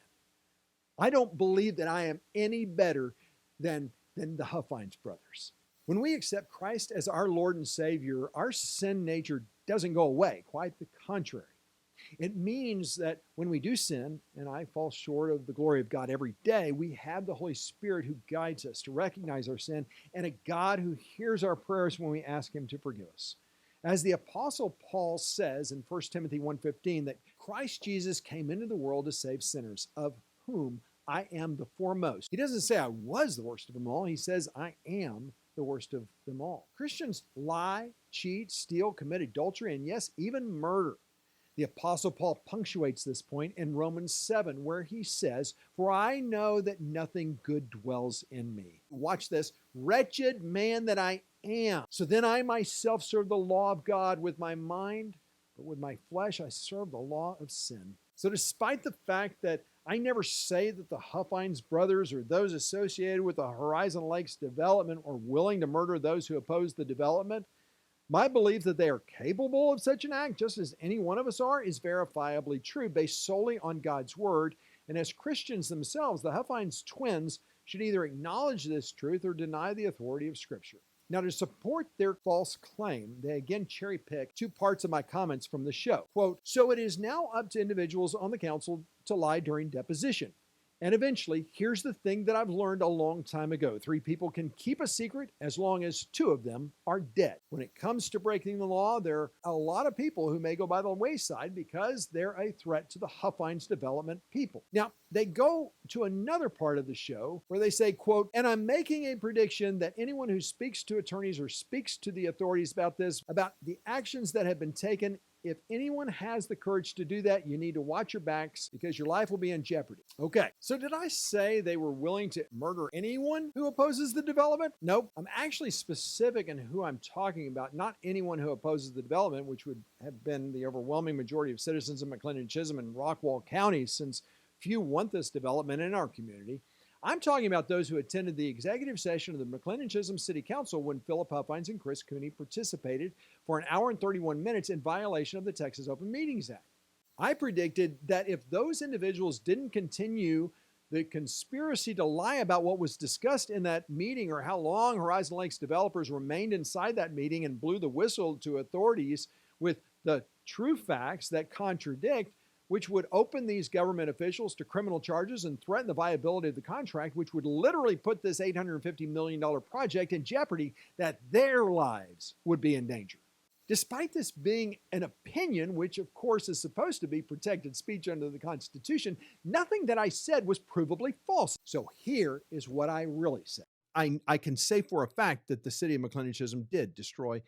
Speaker 1: I don't believe that I am any better than the Huffines brothers. When we accept Christ as our Lord and Savior, our sin nature doesn't go away. Quite the contrary. It means that when we do sin, and I fall short of the glory of God every day, we have the Holy Spirit who guides us to recognize our sin, and a God who hears our prayers when we ask Him to forgive us. As the Apostle Paul says in 1 Timothy 1:15, that Christ Jesus came into the world to save sinners, of whom I am the foremost. He doesn't say I was the worst of them all. He says I am the worst of them all. Christians lie, cheat, steal, commit adultery, and yes, even murder. The Apostle Paul punctuates this point in Romans 7, where he says, "For I know that nothing good dwells in me." Watch this. "Wretched man that I am. So then I myself serve the law of God with my mind, but with my flesh I serve the law of sin." So despite the fact that I never say that the Huffines brothers or those associated with the Horizon Lakes development are willing to murder those who oppose the development, my belief that they are capable of such an act, just as any one of us are, is verifiably true, based solely on God's word. And as Christians themselves, the Huffines twins should either acknowledge this truth or deny the authority of Scripture. Now, to support their false claim, they again cherry pick two parts of my comments from the show. Quote, "So it is now up to individuals on the council to lie during deposition. And eventually, here's the thing that I've learned a long time ago. 3 people can keep a secret as long as 2 of them are dead. When it comes to breaking the law, there are a lot of people who may go by the wayside because they're a threat to the Huffines development people." Now, they go to another part of the show where they say, quote, "And I'm making a prediction that anyone who speaks to attorneys or speaks to the authorities about this, about the actions that have been taken, if anyone has the courage to do that, you need to watch your backs because your life will be in jeopardy." Okay, so did I say they were willing to murder anyone who opposes the development? Nope. I'm actually specific in who I'm talking about, not anyone who opposes the development, which would have been the overwhelming majority of citizens in McLendon-Chisholm and Rockwall counties, since few want this development in our community. I'm talking about those who attended the executive session of the McLendon-Chisholm City Council when Philip Huffines and Chris Cooney participated for an hour and 31 minutes in violation of the Texas Open Meetings Act. I predicted that if those individuals didn't continue the conspiracy to lie about what was discussed in that meeting or how long Horizon Lakes developers remained inside that meeting and blew the whistle to authorities with the true facts that contradict, which would open these government officials to criminal charges and threaten the viability of the contract, which would literally put this $850 million project in jeopardy, that their lives would be in danger. Despite this being an opinion, which of course is supposed to be protected speech under the Constitution, nothing that I said was provably false. So here is what I really said. I can say for a fact that the city of McLendon-Chisholm did destroy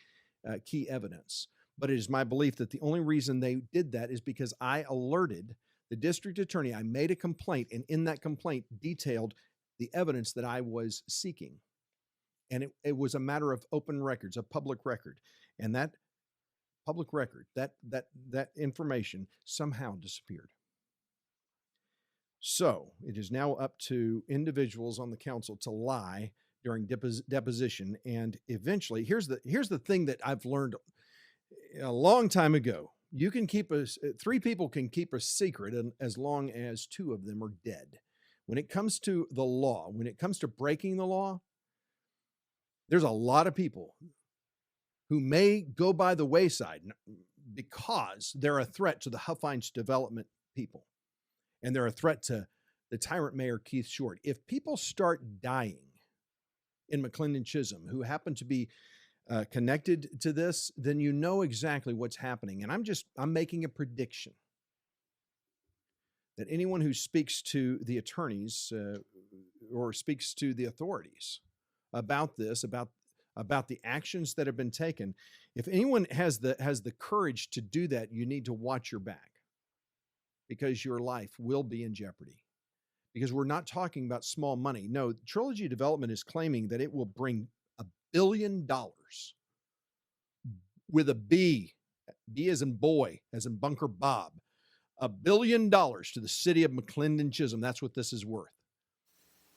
Speaker 1: key evidence. But it is my belief that the only reason they did that is because I alerted the district attorney. I made a complaint, and in that complaint detailed the evidence that I was seeking. And it was a matter of open records, a public record. And that public record, that information somehow disappeared. So it is now up to individuals on the council to lie during deposition. And eventually, here's the thing that I've learned a long time ago. You can keep 3 people can keep a secret as long as 2 of them are dead. When it comes to the law, when it comes to breaking the law, there's a lot of people who may go by the wayside because they're a threat to the Huffines development people. And they're a threat to the tyrant mayor, Keith Short. If people start dying in McLendon-Chisholm who happen to be connected to this, then you know exactly what's happening. And I'm making a prediction that anyone who speaks to the attorneys or speaks to the authorities about this, about the actions that have been taken, if anyone has the courage to do that, you need to watch your back, because your life will be in jeopardy. Because we're not talking about small money. No, Trilogy Development is claiming that it will bring billion with a B as in boy, as in Bunker Bob. $1 billion to the city of McLendon-Chisholm. That's what this is worth.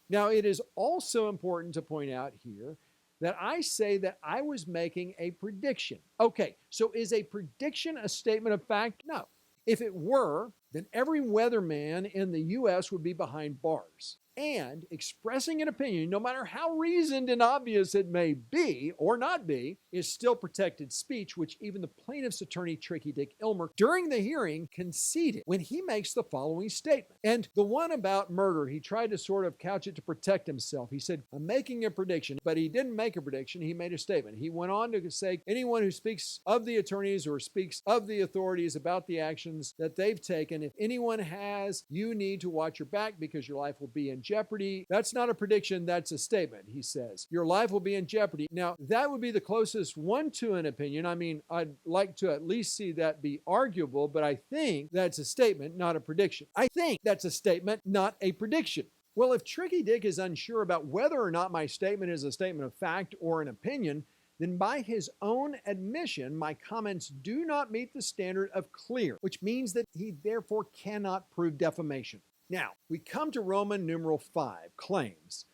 Speaker 1: Now, it is also important to point out here that I say that I was making a prediction. Okay, so is a prediction a statement of fact? No. If it were, then every weatherman in the U.S. would be behind bars. And expressing an opinion, no matter how reasoned and obvious it may be or not be, is still protected speech, which even the plaintiff's attorney, Tricky Dick Ilmer, during the hearing conceded when he makes the following statement. And the one about murder, he tried to sort of couch it to protect himself. He said, I'm making a prediction, but he didn't make a prediction. He made a statement. He went on to say, anyone who speaks of the attorneys or speaks of the authorities about the actions that they've taken, if anyone has, you need to watch your back because your life will be in jeopardy. That's not a prediction, that's a statement, he says. Your life will be in jeopardy. Now, that would be the closest one to an opinion. I mean, I'd like to at least see that be arguable, but I think that's a statement, not a prediction. I think that's a statement, not a prediction. Well, if Tricky Dick is unsure about whether or not my statement is a statement of fact or an opinion, then by his own admission, my comments do not meet the standard of clear, which means that he therefore cannot prove defamation. Now, we come to Roman numeral 5, claims.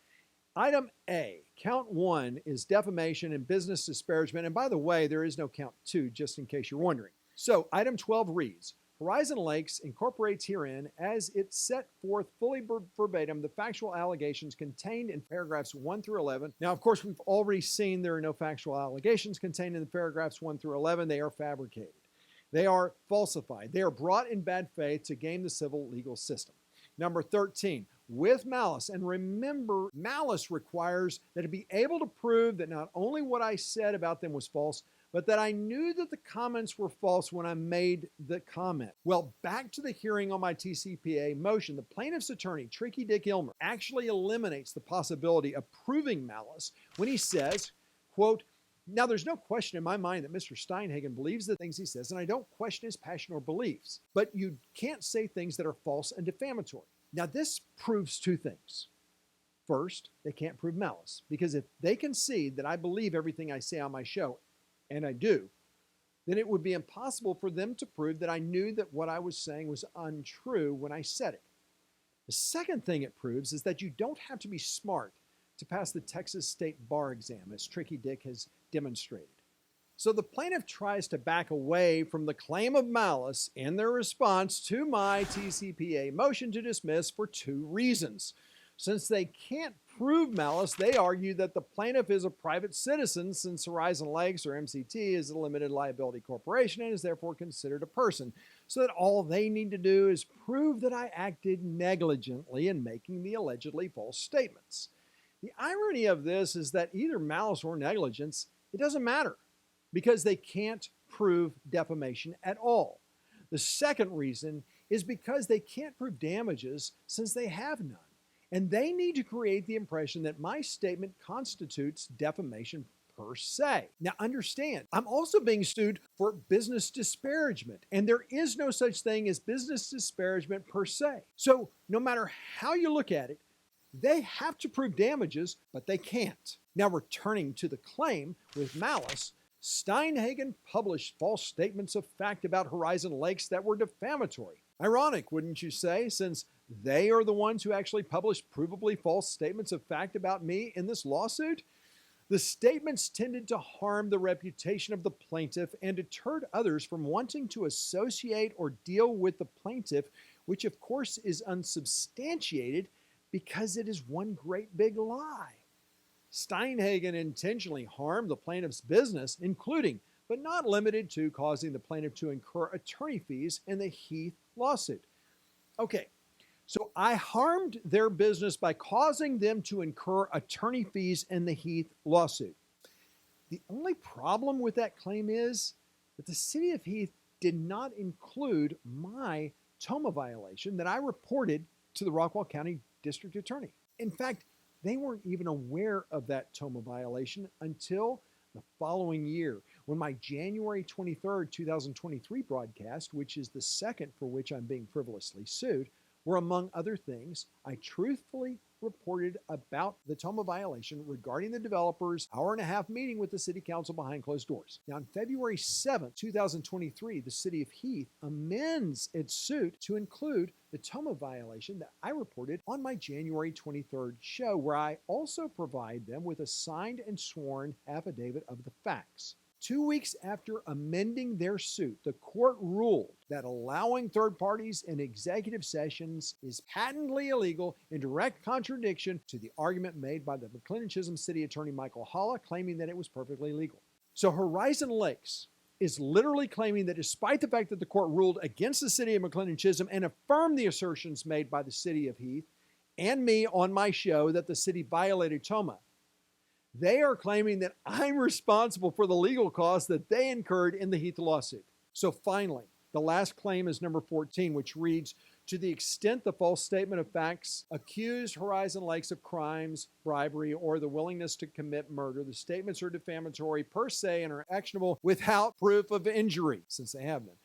Speaker 1: Item A, count 1 is defamation and business disparagement. And by the way, there is no count 2, just in case you're wondering. So, item 12 reads, Horizon Lakes incorporates herein, as it set forth fully verbatim, the factual allegations contained in paragraphs 1 through 11. Now, of course, we've already seen there are no factual allegations contained in the paragraphs 1 through 11. They are fabricated. They are falsified. They are brought in bad faith to game the civil legal system. Number 13, with malice. And remember, malice requires that it be able to prove that not only what I said about them was false, but that I knew that the comments were false when I made the comment. Well, back to the hearing on my TCPA motion, the plaintiff's attorney, Tricky Dick Ilmer, actually eliminates the possibility of proving malice when he says, quote, now, there's no question in my mind that Mr. Steinhagen believes the things he says, and I don't question his passion or beliefs. But you can't say things that are false and defamatory. Now, this proves two things. First, they can't prove malice, because if they concede that I believe everything I say on my show, and I do, then it would be impossible for them to prove that I knew that what I was saying was untrue when I said it. The second thing it proves is that you don't have to be smart to pass the Texas State Bar exam, as Tricky Dick has demonstrated. So the plaintiff tries to back away from the claim of malice in their response to my TCPA motion to dismiss for two reasons. Since they can't prove malice, they argue that the plaintiff is a private citizen, since Horizon Lakes, or MCT, is a limited liability corporation and is therefore considered a person, so that all they need to do is prove that I acted negligently in making the allegedly false statements. The irony of this is that either malice or negligence, it doesn't matter, because they can't prove defamation at all. The second reason is because they can't prove damages, since they have none. And they need to create the impression that my statement constitutes defamation per se. Now understand, I'm also being sued for business disparagement, and there is no such thing as business disparagement per se. So no matter how you look at it, they have to prove damages, but they can't. Now, returning to the claim with malice, Steinhagen published false statements of fact about Horizon Lakes that were defamatory. Ironic, wouldn't you say, since they are the ones who actually published provably false statements of fact about me in this lawsuit? The statements tended to harm the reputation of the plaintiff and deterred others from wanting to associate or deal with the plaintiff, which of course is unsubstantiated because it is one great big lie. Steinhagen intentionally harmed the plaintiff's business, including, but not limited to, causing the plaintiff to incur attorney fees in the Heath lawsuit. Okay, so I harmed their business by causing them to incur attorney fees in the Heath lawsuit. The only problem with that claim is that the city of Heath did not include my TOMA violation that I reported to the Rockwall County District Attorney. In fact, they weren't even aware of that TOMA violation until the following year, when my January 23rd, 2023 broadcast, which is the second for which I'm being frivolously sued, where, among other things, I truthfully reported about the Toma violation regarding the developer's hour-and-a-half meeting with the city council behind closed doors. Now, on February 7, 2023, the city of Heath amends its suit to include the Toma violation that I reported on my January 23rd show, where I also provide them with a signed and sworn affidavit of the facts. 2 weeks after amending their suit, the court ruled that allowing third parties in executive sessions is patently illegal, in direct contradiction to the argument made by the McLendon-Chisholm City Attorney Michael Holla, claiming that it was perfectly legal. So Horizon Lakes is literally claiming that despite the fact that the court ruled against the city of McLendon-Chisholm and affirmed the assertions made by the city of Heath and me on my show that the city violated Toma, they are claiming that I'm responsible for the legal costs that they incurred in the Heath lawsuit. So finally, the last claim is number 14, which reads, to the extent the false statement of facts accused Horizon Lakes of crimes, bribery, or the willingness to commit murder, the statements are defamatory per se and are actionable without proof of injury, since they have none.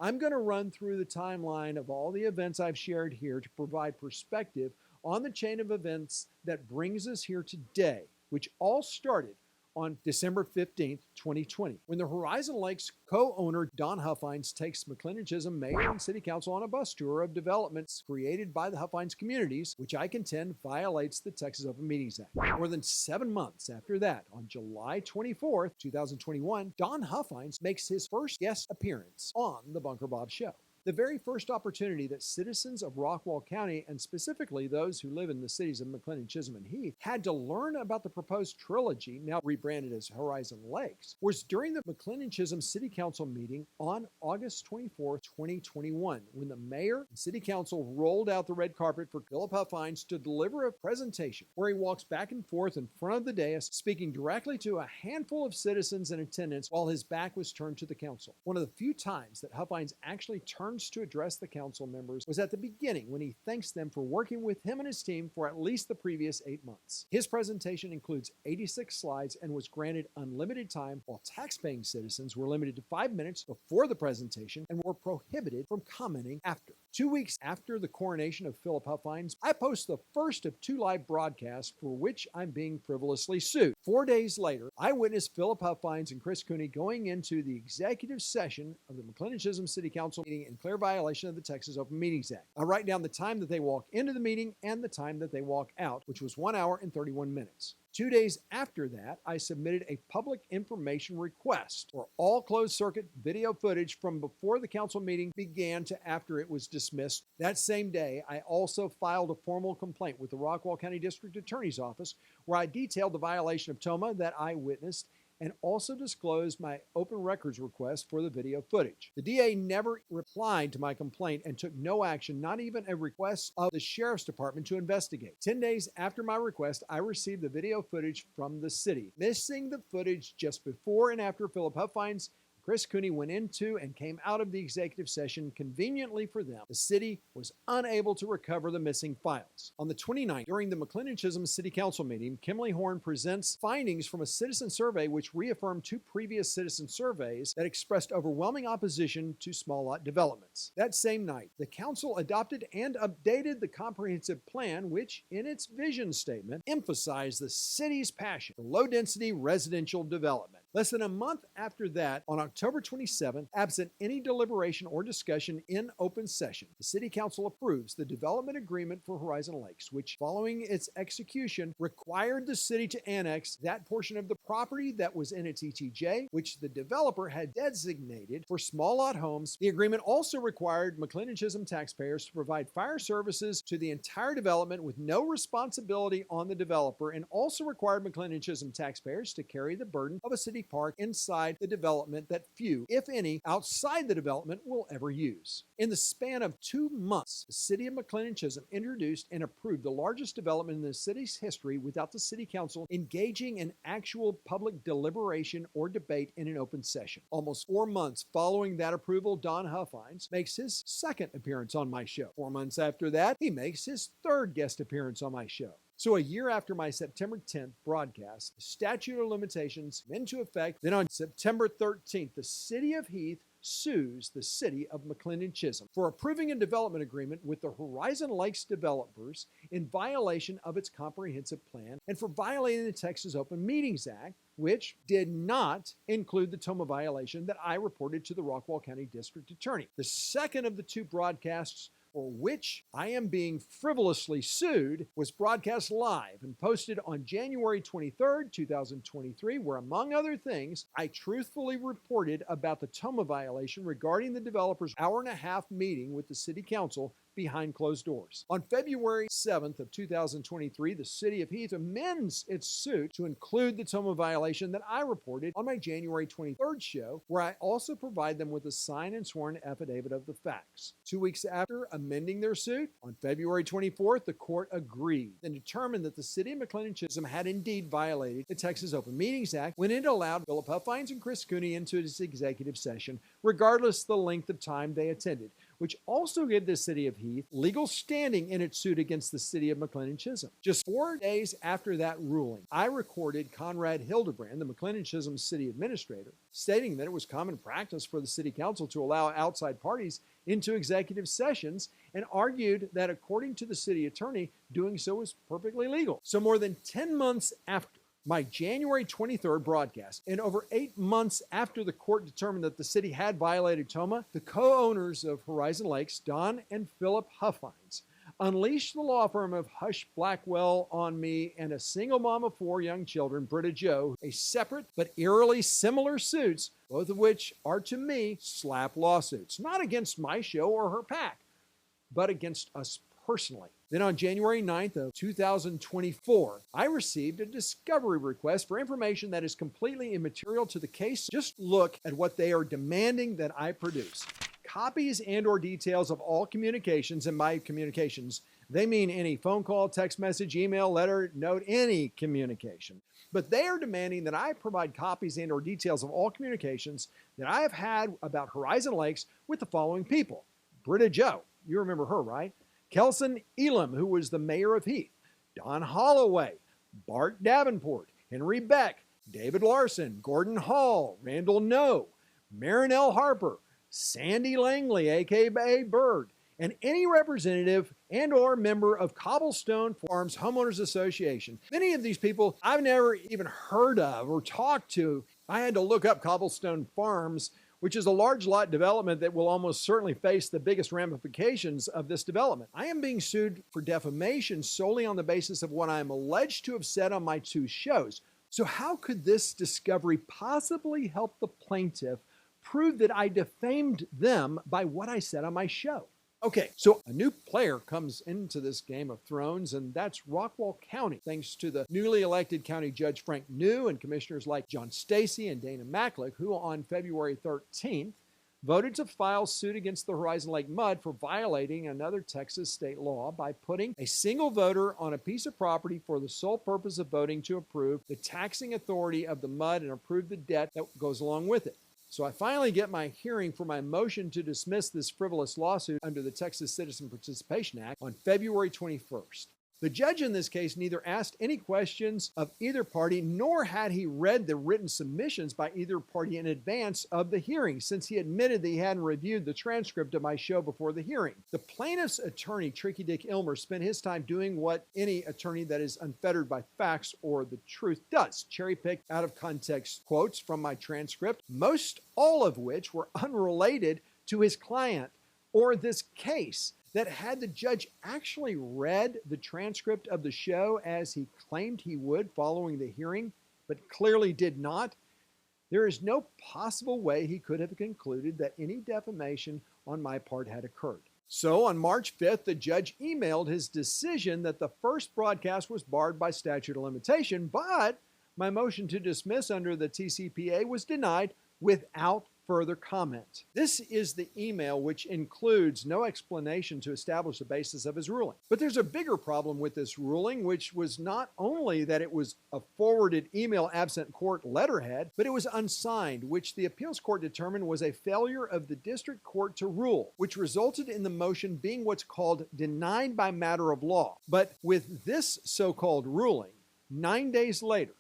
Speaker 1: I'm going to run through the timeline of all the events I've shared here to provide perspective on the chain of events that brings us here today, which all started on December 15th, 2020, when the Horizon Lakes co-owner Don Huffines takes McLendon-Chisholm mayor and city council on a bus tour of developments created by the Huffines communities, which I contend violates the Texas Open Meetings Act. More than 7 months after that, on July 24th, 2021, Don Huffines makes his first guest appearance on the Bunker Bob Show. The very first opportunity that citizens of Rockwall County, and specifically those who live in the cities of McLendon-Chisholm and Heath, had to learn about the proposed trilogy, now rebranded as Horizon Lakes, was during the McLendon-Chisholm City Council meeting on August 24, 2021, when the mayor and city council rolled out the red carpet for Philip Huffines to deliver a presentation where he walks back and forth in front of the dais, speaking directly to a handful of citizens in attendance while his back was turned to the council. One of the few times that Huffines actually turned to address the council members was at the beginning, when he thanks them for working with him and his team for at least the previous 8 months. His presentation includes 86 slides and was granted unlimited time, while tax-paying citizens were limited to 5 minutes before the presentation and were prohibited from commenting after. 2 weeks after the coronation of Philip Huffines, I post the first of 2 live broadcasts for which I'm being frivolously sued. 4 days later, I witnessed Philip Huffines and Chris Cooney going into the executive session of the McLendon-Chisholm City Council meeting in clear violation of the Texas Open Meetings Act. I write down the time that they walk into the meeting and the time that they walk out, which was 1 hour and 31 minutes. 2 days after that, I submitted a public information request for all closed-circuit video footage from before the council meeting began to after it was dismissed. That same day, I also filed a formal complaint with the Rockwall County District Attorney's Office, where I detailed the violation of Toma that I witnessed and also disclosed my open records request for the video footage. The DA never replied to my complaint and took no action, not even a request of the Sheriff's Department to investigate. 10 days after my request, I received the video footage from the city, missing the footage just before and after Philip Huffines Chris Cooney went into and came out of the executive session. Conveniently for them, the city was unable to recover the missing files. On the 29th, during the McLendon-Chisholm City Council meeting, Kimberly Horn presents findings from a citizen survey which reaffirmed 2 previous citizen surveys that expressed overwhelming opposition to small lot developments. That same night, the council adopted and updated the comprehensive plan, which, in its vision statement, emphasized the city's passion for low-density residential development. Less than a month after that, on October 27th, absent any deliberation or discussion in open session, the City Council approves the development agreement for Horizon Lakes, which, following its execution, required the city to annex that portion of the property that was in its ETJ, which the developer had designated for small lot homes. The agreement also required McLendon-Chisholm taxpayers to provide fire services to the entire development with no responsibility on the developer, and also required McLendon-Chisholm taxpayers to carry the burden of a city park inside the development that few, if any, outside the development will ever use. In the span of 2 months, the city of McLendon-Chisholm introduced and approved the largest development in the city's history without the city council engaging in actual public deliberation or debate in an open session. Almost 4 months following that approval, Don Huffines makes his second appearance on my show. 4 months after that, he makes his third guest appearance on my show. So a year after my September 10th broadcast, the statute of limitations went into effect. Then on September 13th, the city of Heath sues the city of McLendon-Chisholm for approving a development agreement with the Horizon Lakes developers in violation of its comprehensive plan and for violating the Texas Open Meetings Act, which did not include the TOMA violation that I reported to the Rockwall County District Attorney. The second of the two broadcasts for which I am being frivolously sued was broadcast live and posted on January 23rd, 2023, where, among other things, I truthfully reported about the TOMA violation regarding the developer's hour-and-a-half meeting with the City Council behind closed doors. On February 7th of 2023, the City of Heath amends its suit to include the TOMA violation that I reported on my January 23rd show, where I also provide them with a signed and sworn affidavit of the facts. 2 weeks after amending their suit, on February 24th, the court agreed and determined that the City of McLendon-Chisholm had indeed violated the Texas Open Meetings Act when it allowed Philip Huffines and Chris Cooney into its executive session, regardless of the length of time they attended, which also gave the City of Heath legal standing in its suit against the City of McLendon-Chisholm. Just 4 days after that ruling, I recorded Conrad Hildebrand, the McLendon-Chisholm city administrator, stating that it was common practice for the City Council to allow outside parties into executive sessions and argued that, according to the city attorney, doing so was perfectly legal. So more than 10 months after my January 23rd broadcast, and over 8 months after the court determined that the city had violated TOMA, the co-owners of Horizon Lakes, Don and Philip Huffines, unleashed the law firm of Husch-Blackwell on me and a single mom of 4 young children, Britta Jo, a separate but eerily similar suits, both of which are to me slap lawsuits, not against my show or her PAC, but against us personally. Then on January 9th of 2024, I received a discovery request for information that is completely immaterial to the case. Just look at what they are demanding that I produce. Copies and or details of all communications, and by communications, they mean any phone call, text message, email, letter, note, any communication. But they are demanding that I provide copies and or details of all communications that I have had about Horizon Lakes with the following people. Britta Jo, you remember her, right? Kelson Elam, who was the mayor of Heath, Don Holloway, Bart Davenport, Henry Beck, David Larson, Gordon Hall, Randall No, Marinelle Harper, Sandy Langley, a.k.a. Bird, and any representative and or member of Cobblestone Farms Homeowners Association. Many of these people I've never even heard of or talked to. I had to look up Cobblestone Farms, which is a large lot development that will almost certainly face the biggest ramifications of this development. I am being sued for defamation solely on the basis of what I am alleged to have said on my 2 shows. So how could this discovery possibly help the plaintiff prove that I defamed them by what I said on my show? Okay, so a new player comes into this Game of Thrones, and that's Rockwall County, thanks to the newly elected County Judge Frank New and commissioners like John Stacy and Dana Macklick, who on February 13th voted to file suit against the Horizon Lake Mud for violating another Texas state law by putting a single voter on a piece of property for the sole purpose of voting to approve the taxing authority of the mud and approve the debt that goes along with it. So I finally get my hearing for my motion to dismiss this frivolous lawsuit under the Texas Citizen Participation Act on February 21st. The judge in this case neither asked any questions of either party, nor had he read the written submissions by either party in advance of the hearing, since he admitted that he hadn't reviewed the transcript of my show before the hearing. The plaintiff's attorney, Tricky Dick Ilmer, spent his time doing what any attorney that is unfettered by facts or the truth does: cherry-pick out of context quotes from my transcript, most all of which were unrelated to his client or this case. That had the judge actually read the transcript of the show as he claimed he would following the hearing, but clearly did not, there is no possible way he could have concluded that any defamation on my part had occurred. So on March 5th, the judge emailed his decision that the first broadcast was barred by statute of limitation, but my motion to dismiss under the TCPA was denied without further comment. This is the email, which includes no explanation to establish the basis of his ruling. But there's a bigger problem with this ruling, which was not only that it was a forwarded email absent court letterhead, but it was unsigned, which the appeals court determined was a failure of the district court to rule, which resulted in the motion being what's called denied by matter of law. But with this so-called ruling, 9 days later,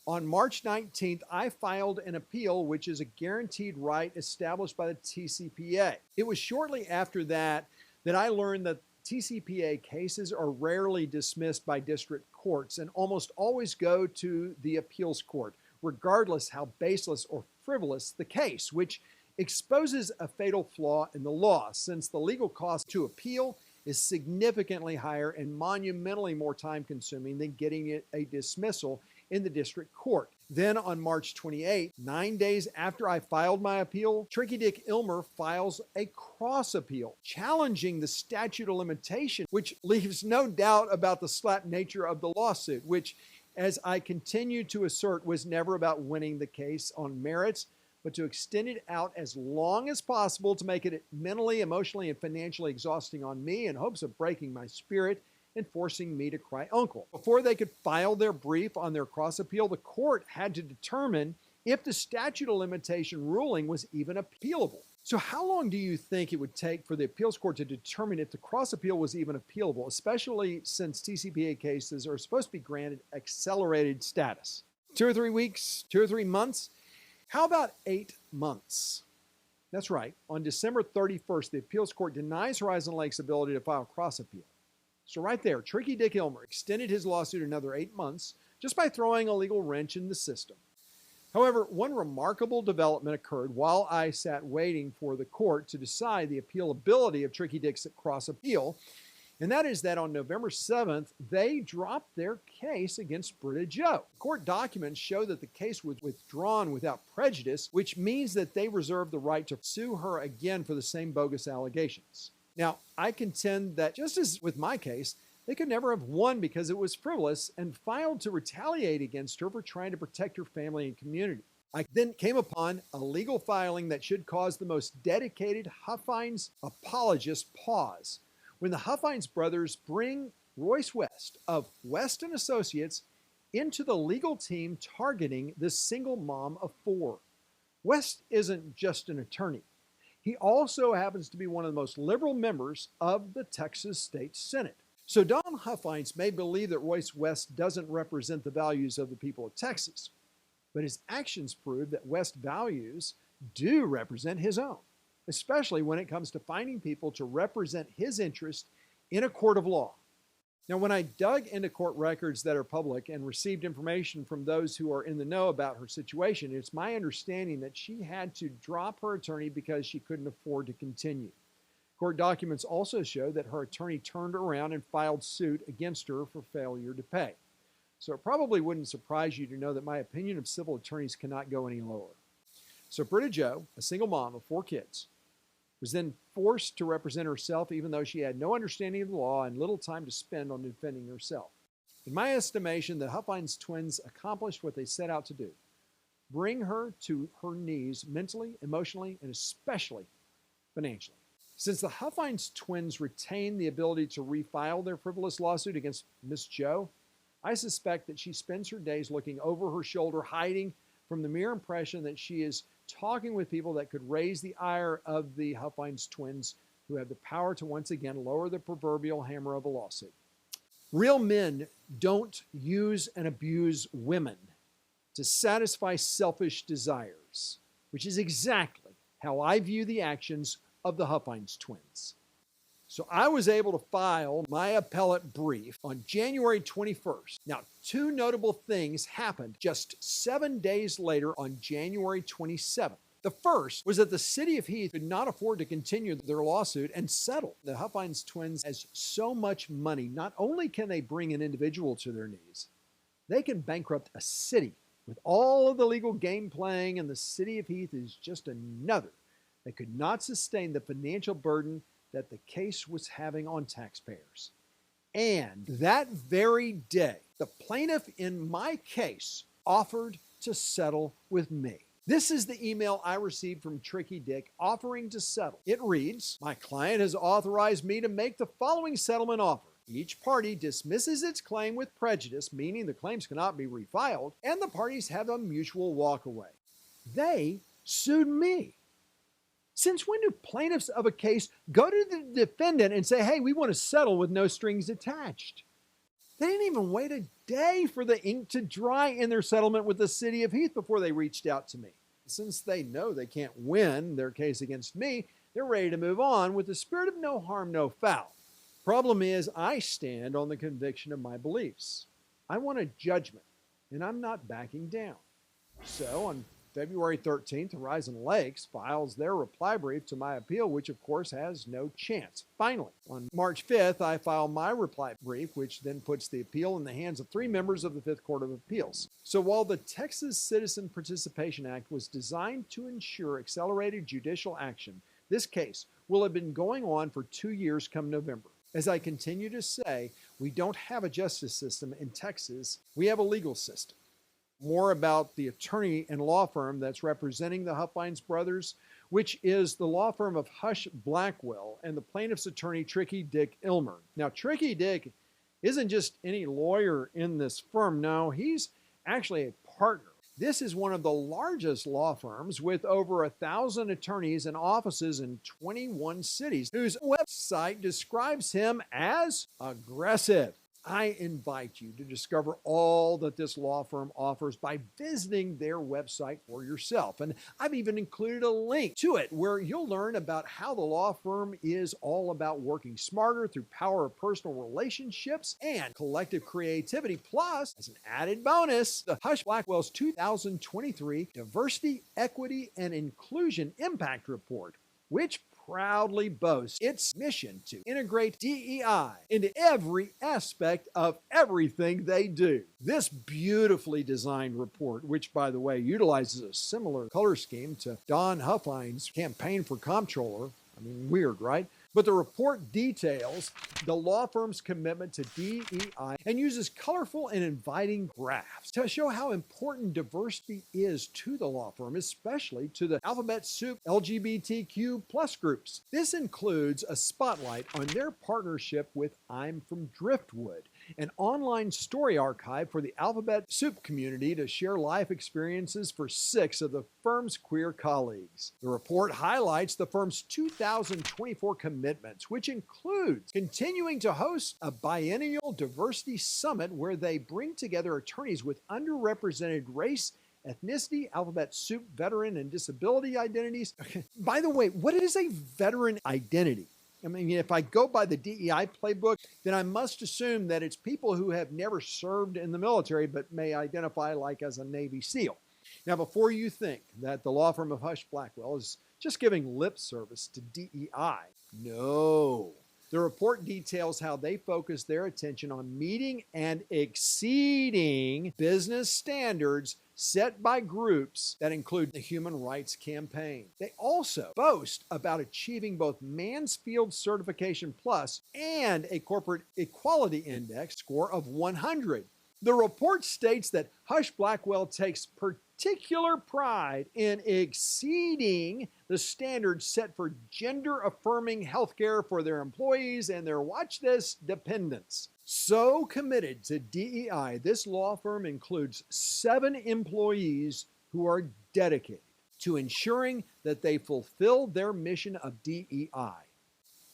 Speaker 1: On March 19th, I filed an appeal, which is a guaranteed right established by the TCPA. It was shortly after that I learned that TCPA cases are rarely dismissed by district courts and almost always go to the appeals court, regardless how baseless or frivolous the case, which exposes a fatal flaw in the law, since the legal cost to appeal is significantly higher and monumentally more time-consuming than getting a dismissal in the district court. Then on March 28, 9 days after I filed my appeal, Tricky Dick Ilmer files a cross appeal, challenging the statute of limitation, which leaves no doubt about the slap nature of the lawsuit, which, as I continue to assert, was never about winning the case on merits, but to extend it out as long as possible to make it mentally, emotionally, and financially exhausting on me in hopes of breaking my spirit and forcing me to cry uncle. Before they could file their brief on their cross appeal, the court had to determine if the statute of limitation ruling was even appealable. So how long do you think it would take for the appeals court to determine if the cross appeal was even appealable, especially since TCPA cases are supposed to be granted accelerated status? 2 or 3 weeks? 2 or 3 months? How about 8 months? That's right. On December 31st, the appeals court denies Horizon Lake's ability to file cross appeal. So right there, Tricky Dick Ilmer extended his lawsuit another 8 months just by throwing a legal wrench in the system. However, one remarkable development occurred while I sat waiting for the court to decide the appealability of Tricky Dick's cross appeal, and that is that on November 7th, they dropped their case against Britta Joe. Court documents show that the case was withdrawn without prejudice, which means that they reserved the right to sue her again for the same bogus allegations. Now, I contend that just as with my case, they could never have won because it was frivolous and filed to retaliate against her for trying to protect her family and community. I then came upon a legal filing that should cause the most dedicated Huffines apologist pause when the Huffines brothers bring Royce West of West & Associates into the legal team targeting this single mom of 4. West isn't just an attorney. He also happens to be one of the most liberal members of the Texas State Senate. So Don Huffines may believe that Royce West doesn't represent the values of the people of Texas, but his actions prove that West's values do represent his own, especially when it comes to finding people to represent his interest in a court of law. Now, when I dug into court records that are public and received information from those who are in the know about her situation, it's my understanding that she had to drop her attorney because she couldn't afford to continue. Court documents also show that her attorney turned around and filed suit against her for failure to pay. So it probably wouldn't surprise you to know that my opinion of civil attorneys cannot go any lower. So Britta Joe, a single mom of 4 kids, was then forced to represent herself even though she had no understanding of the law and little time to spend on defending herself. In my estimation, the Huffines twins accomplished what they set out to do: bring her to her knees mentally, emotionally, and especially financially. Since the Huffines twins retain the ability to refile their frivolous lawsuit against Miss Joe, I suspect that she spends her days looking over her shoulder, hiding from the mere impression that she is talking with people that could raise the ire of the Huffines twins, who have the power to once again lower the proverbial hammer of a lawsuit. Real men don't use and abuse women to satisfy selfish desires, which is exactly how I view the actions of the Huffines twins. So I was able to file my appellate brief on January 21st. Now, 2 notable things happened just 7 days later on January 27th. The first was that the city of Heath could not afford to continue their lawsuit and settle. The Huffines twins has so much money, not only can they bring an individual to their knees, they can bankrupt a city with all of the legal game playing, and the city of Heath is just another that could not sustain the financial burden that the case was having on taxpayers. And that very day, the plaintiff in my case offered to settle with me. This is the email I received from Tricky Dick offering to settle. It reads, "My client has authorized me to make the following settlement offer. Each party dismisses its claim with prejudice, meaning the claims cannot be refiled, and the parties have a mutual walkaway." They sued me. Since when do plaintiffs of a case go to the defendant and say, "Hey, we want to settle with no strings attached"? They didn't even wait a day for the ink to dry in their settlement with the city of Heath before they reached out to me. Since they know they can't win their case against me, they're ready to move on with the spirit of no harm, no foul. Problem is, I stand on the conviction of my beliefs. I want a judgment, and I'm not backing down. So on February 13th, Horizon Lakes files their reply brief to my appeal, which of course has no chance. Finally, on March 5th, I file my reply brief, which then puts the appeal in the hands of 3 members of the Fifth Court of Appeals. So while the Texas Citizen Participation Act was designed to ensure accelerated judicial action, this case will have been going on for 2 years come November. As I continue to say, we don't have a justice system in Texas, we have a legal system. More about the attorney and law firm that's representing the Huffines brothers, which is the law firm of Husch-Blackwell and the plaintiff's attorney, Tricky Dick Ilmer. Now, Tricky Dick isn't just any lawyer in this firm. No, he's actually a partner. This is one of the largest law firms with over 1,000 attorneys and offices in 21 cities, whose website describes him as aggressive. I invite you to discover all that this law firm offers by visiting their website for yourself. And I've even included a link to it where you'll learn about how the law firm is all about working smarter through power of personal relationships and collective creativity. Plus, as an added bonus, the Husch-Blackwell's 2023 Diversity, Equity, and Inclusion Impact Report, which proudly boasts its mission to integrate DEI into every aspect of everything they do. This beautifully designed report, which by the way utilizes a similar color scheme to Don Huffines' campaign for comptroller, I mean, weird, right? But the report details the law firm's commitment to DEI and uses colorful and inviting graphs to show how important diversity is to the law firm, especially to the alphabet soup LGBTQ plus groups. This includes a spotlight on their partnership with I'm from Driftwood, an online story archive for the alphabet soup community to share life experiences for 6 of the firm's queer colleagues. The report highlights the firm's 2024 commitments, which includes continuing to host a biennial diversity summit where they bring together attorneys with underrepresented race, ethnicity, alphabet soup, veteran, and disability identities. By the way, what is a veteran identity? I mean, if I go by the DEI playbook, then I must assume that it's people who have never served in the military but may identify like as a Navy SEAL. Now, before you think that the law firm of Husch-Blackwell is just giving lip service to DEI, no. The report details how they focus their attention on meeting and exceeding business standards set by groups that include the Human Rights Campaign. They also boast about achieving both Mansfield Certification Plus and a Corporate Equality Index score of 100. The report states that Husch-Blackwell takes particular pride in exceeding the standards set for gender-affirming healthcare for their employees and their, watch this, dependents. So committed to DEI, this law firm includes 7 employees who are dedicated to ensuring that they fulfill their mission of DEI.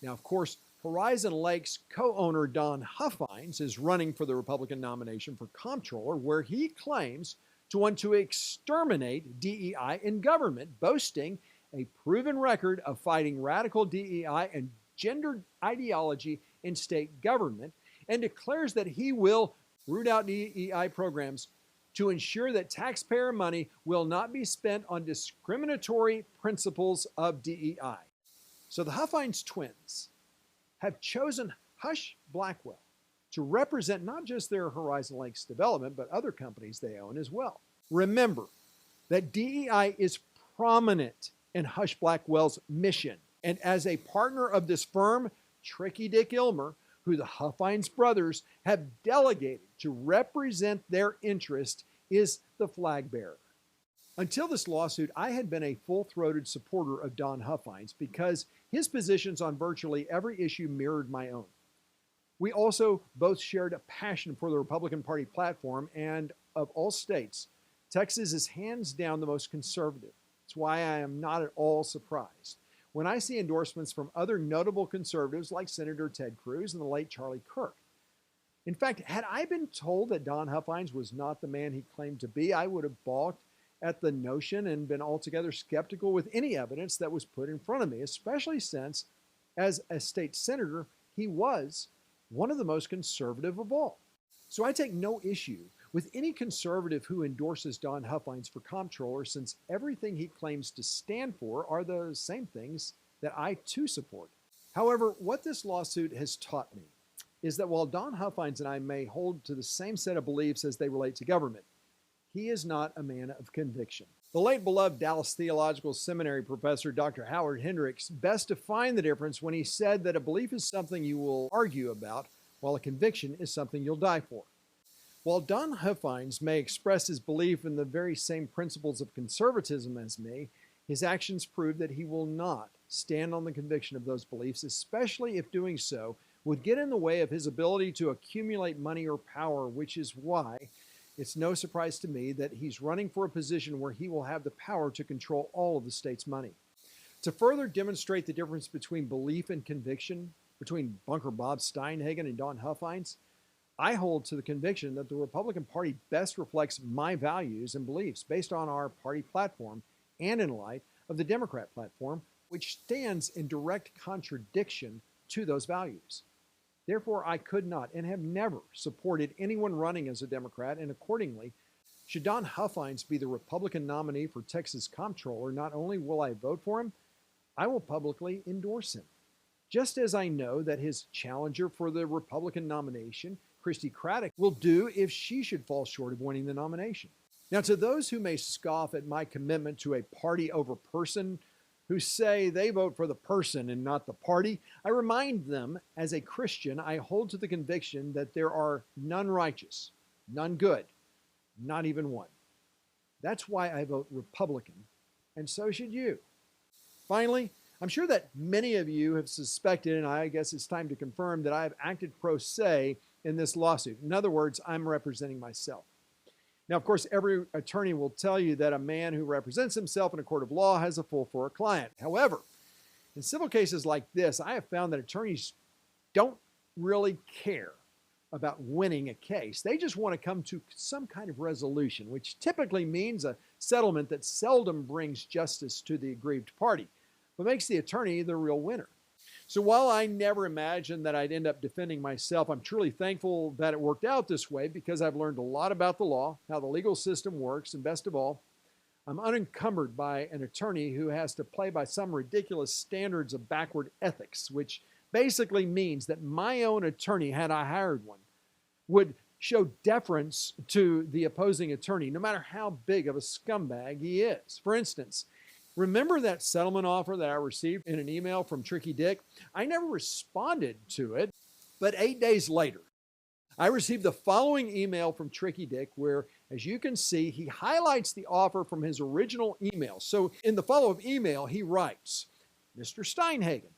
Speaker 1: Now, of course, Horizon Lakes co-owner Don Huffines is running for the Republican nomination for comptroller, where he claims to want to exterminate DEI in government, boasting a proven record of fighting radical DEI and gender ideology in state government, and declares that he will root out DEI programs to ensure that taxpayer money will not be spent on discriminatory principles of DEI. So the Huffines twins have chosen Husch-Blackwell to represent not just their Horizon Lakes development, but other companies they own as well. Remember that DEI is prominent in Husch-Blackwell's mission. And as a partner of this firm, Tricky Dick Ilmer, who the Huffines brothers have delegated to represent their interest, is the flag bearer. Until this lawsuit, I had been a full-throated supporter of Don Huffines because his positions on virtually every issue mirrored my own. We also both shared a passion for the Republican Party platform, and of all states, Texas is hands down the most conservative. That's why I am not at all surprised when I see endorsements from other notable conservatives like Senator Ted Cruz and the late Charlie Kirk. In fact, had I been told that Don Huffines was not the man he claimed to be, I would have balked at the notion and been altogether skeptical with any evidence that was put in front of me, especially since, as a state senator, he was one of the most conservative of all. So I take no issue with any conservative who endorses Don Huffines for comptroller, since everything he claims to stand for are the same things that I too support. However, what this lawsuit has taught me is that while Don Huffines and I may hold to the same set of beliefs as they relate to government, he is not a man of conviction. The late beloved Dallas Theological Seminary professor, Dr. Howard Hendricks, best defined the difference when he said that a belief is something you will argue about, while a conviction is something you'll die for. While Don Huffines may express his belief in the very same principles of conservatism as me, his actions prove that he will not stand on the conviction of those beliefs, especially if doing so would get in the way of his ability to accumulate money or power, which is why it's no surprise to me that he's running for a position where he will have the power to control all of the state's money. To further demonstrate the difference between belief and conviction, between Bunker Bob Steinhagen and Don Huffines, I hold to the conviction that the Republican Party best reflects my values and beliefs based on our party platform and in light of the Democrat platform, which stands in direct contradiction to those values. Therefore, I could not and have never supported anyone running as a Democrat, and accordingly, should Don Huffines be the Republican nominee for Texas Comptroller, not only will I vote for him, I will publicly endorse him. Just as I know that his challenger for the Republican nomination, Christy Craddock, will do if she should fall short of winning the nomination. Now, to those who may scoff at my commitment to a party over person, who say they vote for the person and not the party, I remind them, as a Christian, I hold to the conviction that there are none righteous, none good, not even one. That's why I vote Republican, and so should you. Finally, I'm sure that many of you have suspected, and I guess it's time to confirm, that I have acted pro se in this lawsuit. In other words, I'm representing myself. Now, of course, every attorney will tell you that a man who represents himself in a court of law has a fool for a client. However, in civil cases like this, I have found that attorneys don't really care about winning a case. They just want to come to some kind of resolution, which typically means a settlement that seldom brings justice to the aggrieved party, but makes the attorney the real winner. So while I never imagined that I'd end up defending myself, I'm truly thankful that it worked out this way, because I've learned a lot about the law, how the legal system works, and best of all, I'm unencumbered by an attorney who has to play by some ridiculous standards of backward ethics, which basically means that my own attorney, had I hired one, would show deference to the opposing attorney, no matter how big of a scumbag he is. For instance, remember that settlement offer that I received in an email from Tricky Dick? I never responded to it, but 8 days later, I received the following email from Tricky Dick where, as you can see, he highlights the offer from his original email. So in the follow-up email, he writes, Mr. Steinhagen,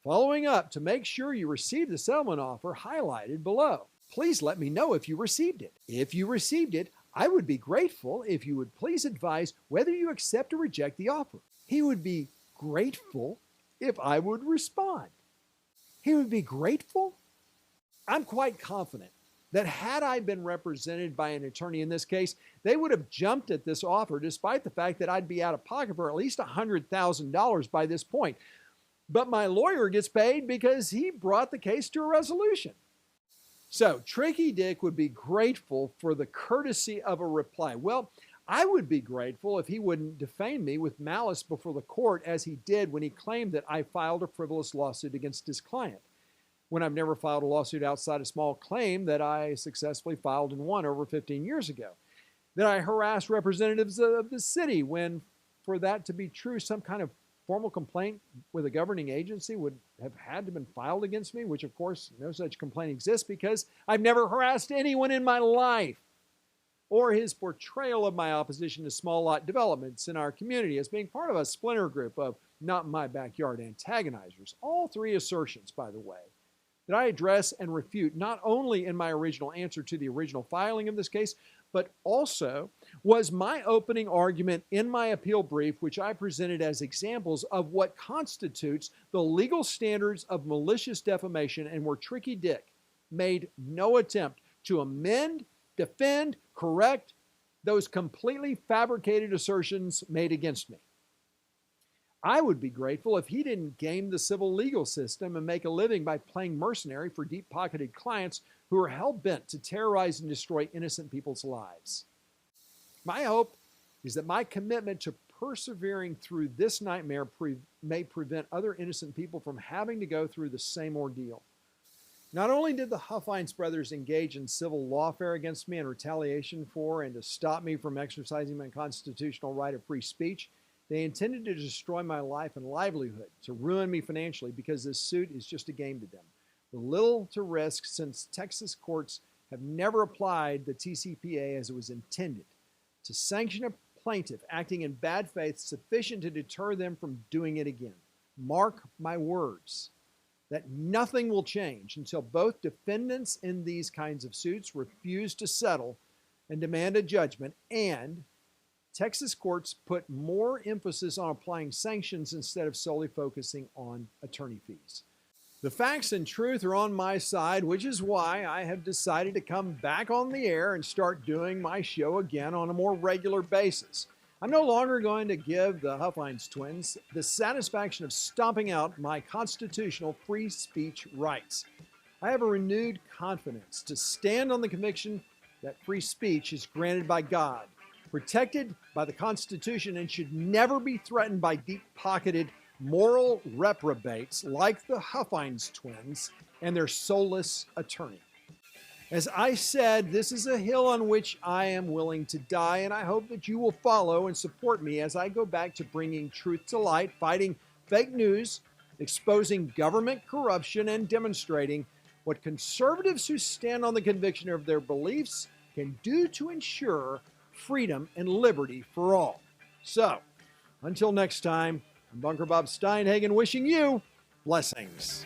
Speaker 1: following up to make sure you received the settlement offer highlighted below. Please let me know if you received it. If you received it, I would be grateful if you would please advise whether you accept or reject the offer. He would be grateful if I would respond. He would be grateful? I'm quite confident that had I been represented by an attorney in this case, they would have jumped at this offer despite the fact that I'd be out of pocket for at least $100,000 by this point. But my lawyer gets paid because he brought the case to a resolution. So Tricky Dick would be grateful for the courtesy of a reply. Well, I would be grateful if he wouldn't defame me with malice before the court, as he did when he claimed that I filed a frivolous lawsuit against his client, when I've never filed a lawsuit outside a small claim that I successfully filed and won over 15 years ago. That I harassed representatives of the city when, for that to be true, some kind of formal complaint with a governing agency would have had to have been filed against me, which of course no such complaint exists because I've never harassed anyone in my life. Or his portrayal of my opposition to small lot developments in our community as being part of a splinter group of not my backyard antagonizers. All three assertions, by the way, that I address and refute not only in my original answer to the original filing of this case, but also was my opening argument in my appeal brief, which I presented as examples of what constitutes the legal standards of malicious defamation, and where Tricky Dick made no attempt to amend, defend, correct those completely fabricated assertions made against me. I would be grateful if he didn't game the civil legal system and make a living by playing mercenary for deep-pocketed clients who are hell-bent to terrorize and destroy innocent people's lives. My hope is that my commitment to persevering through this nightmare may prevent other innocent people from having to go through the same ordeal. Not only did the Huffines brothers engage in civil lawfare against me in retaliation for and to stop me from exercising my constitutional right of free speech, they intended to destroy my life and livelihood, to ruin me financially, because this suit is just a game to them, with little to risk since Texas courts have never applied the TCPA as it was intended, to sanction a plaintiff acting in bad faith sufficient to deter them from doing it again. Mark my words that nothing will change until both defendants in these kinds of suits refuse to settle and demand a judgment, and Texas courts put more emphasis on applying sanctions instead of solely focusing on attorney fees. The facts and truth are on my side, which is why I have decided to come back on the air and start doing my show again on a more regular basis. I'm no longer going to give the Huffines twins the satisfaction of stomping out my constitutional free speech rights. I have a renewed confidence to stand on the conviction that free speech is granted by God, protected by the Constitution, and should never be threatened by deep-pocketed moral reprobates like the Huffines twins and their soulless attorney. As I said, this is a hill on which I am willing to die, and I hope that you will follow and support me as I go back to bringing truth to light, fighting fake news, exposing government corruption, and demonstrating what conservatives who stand on the conviction of their beliefs can do to ensure freedom and liberty for all. So, until next time, I'm Bunker Bob Steinhagen wishing you blessings.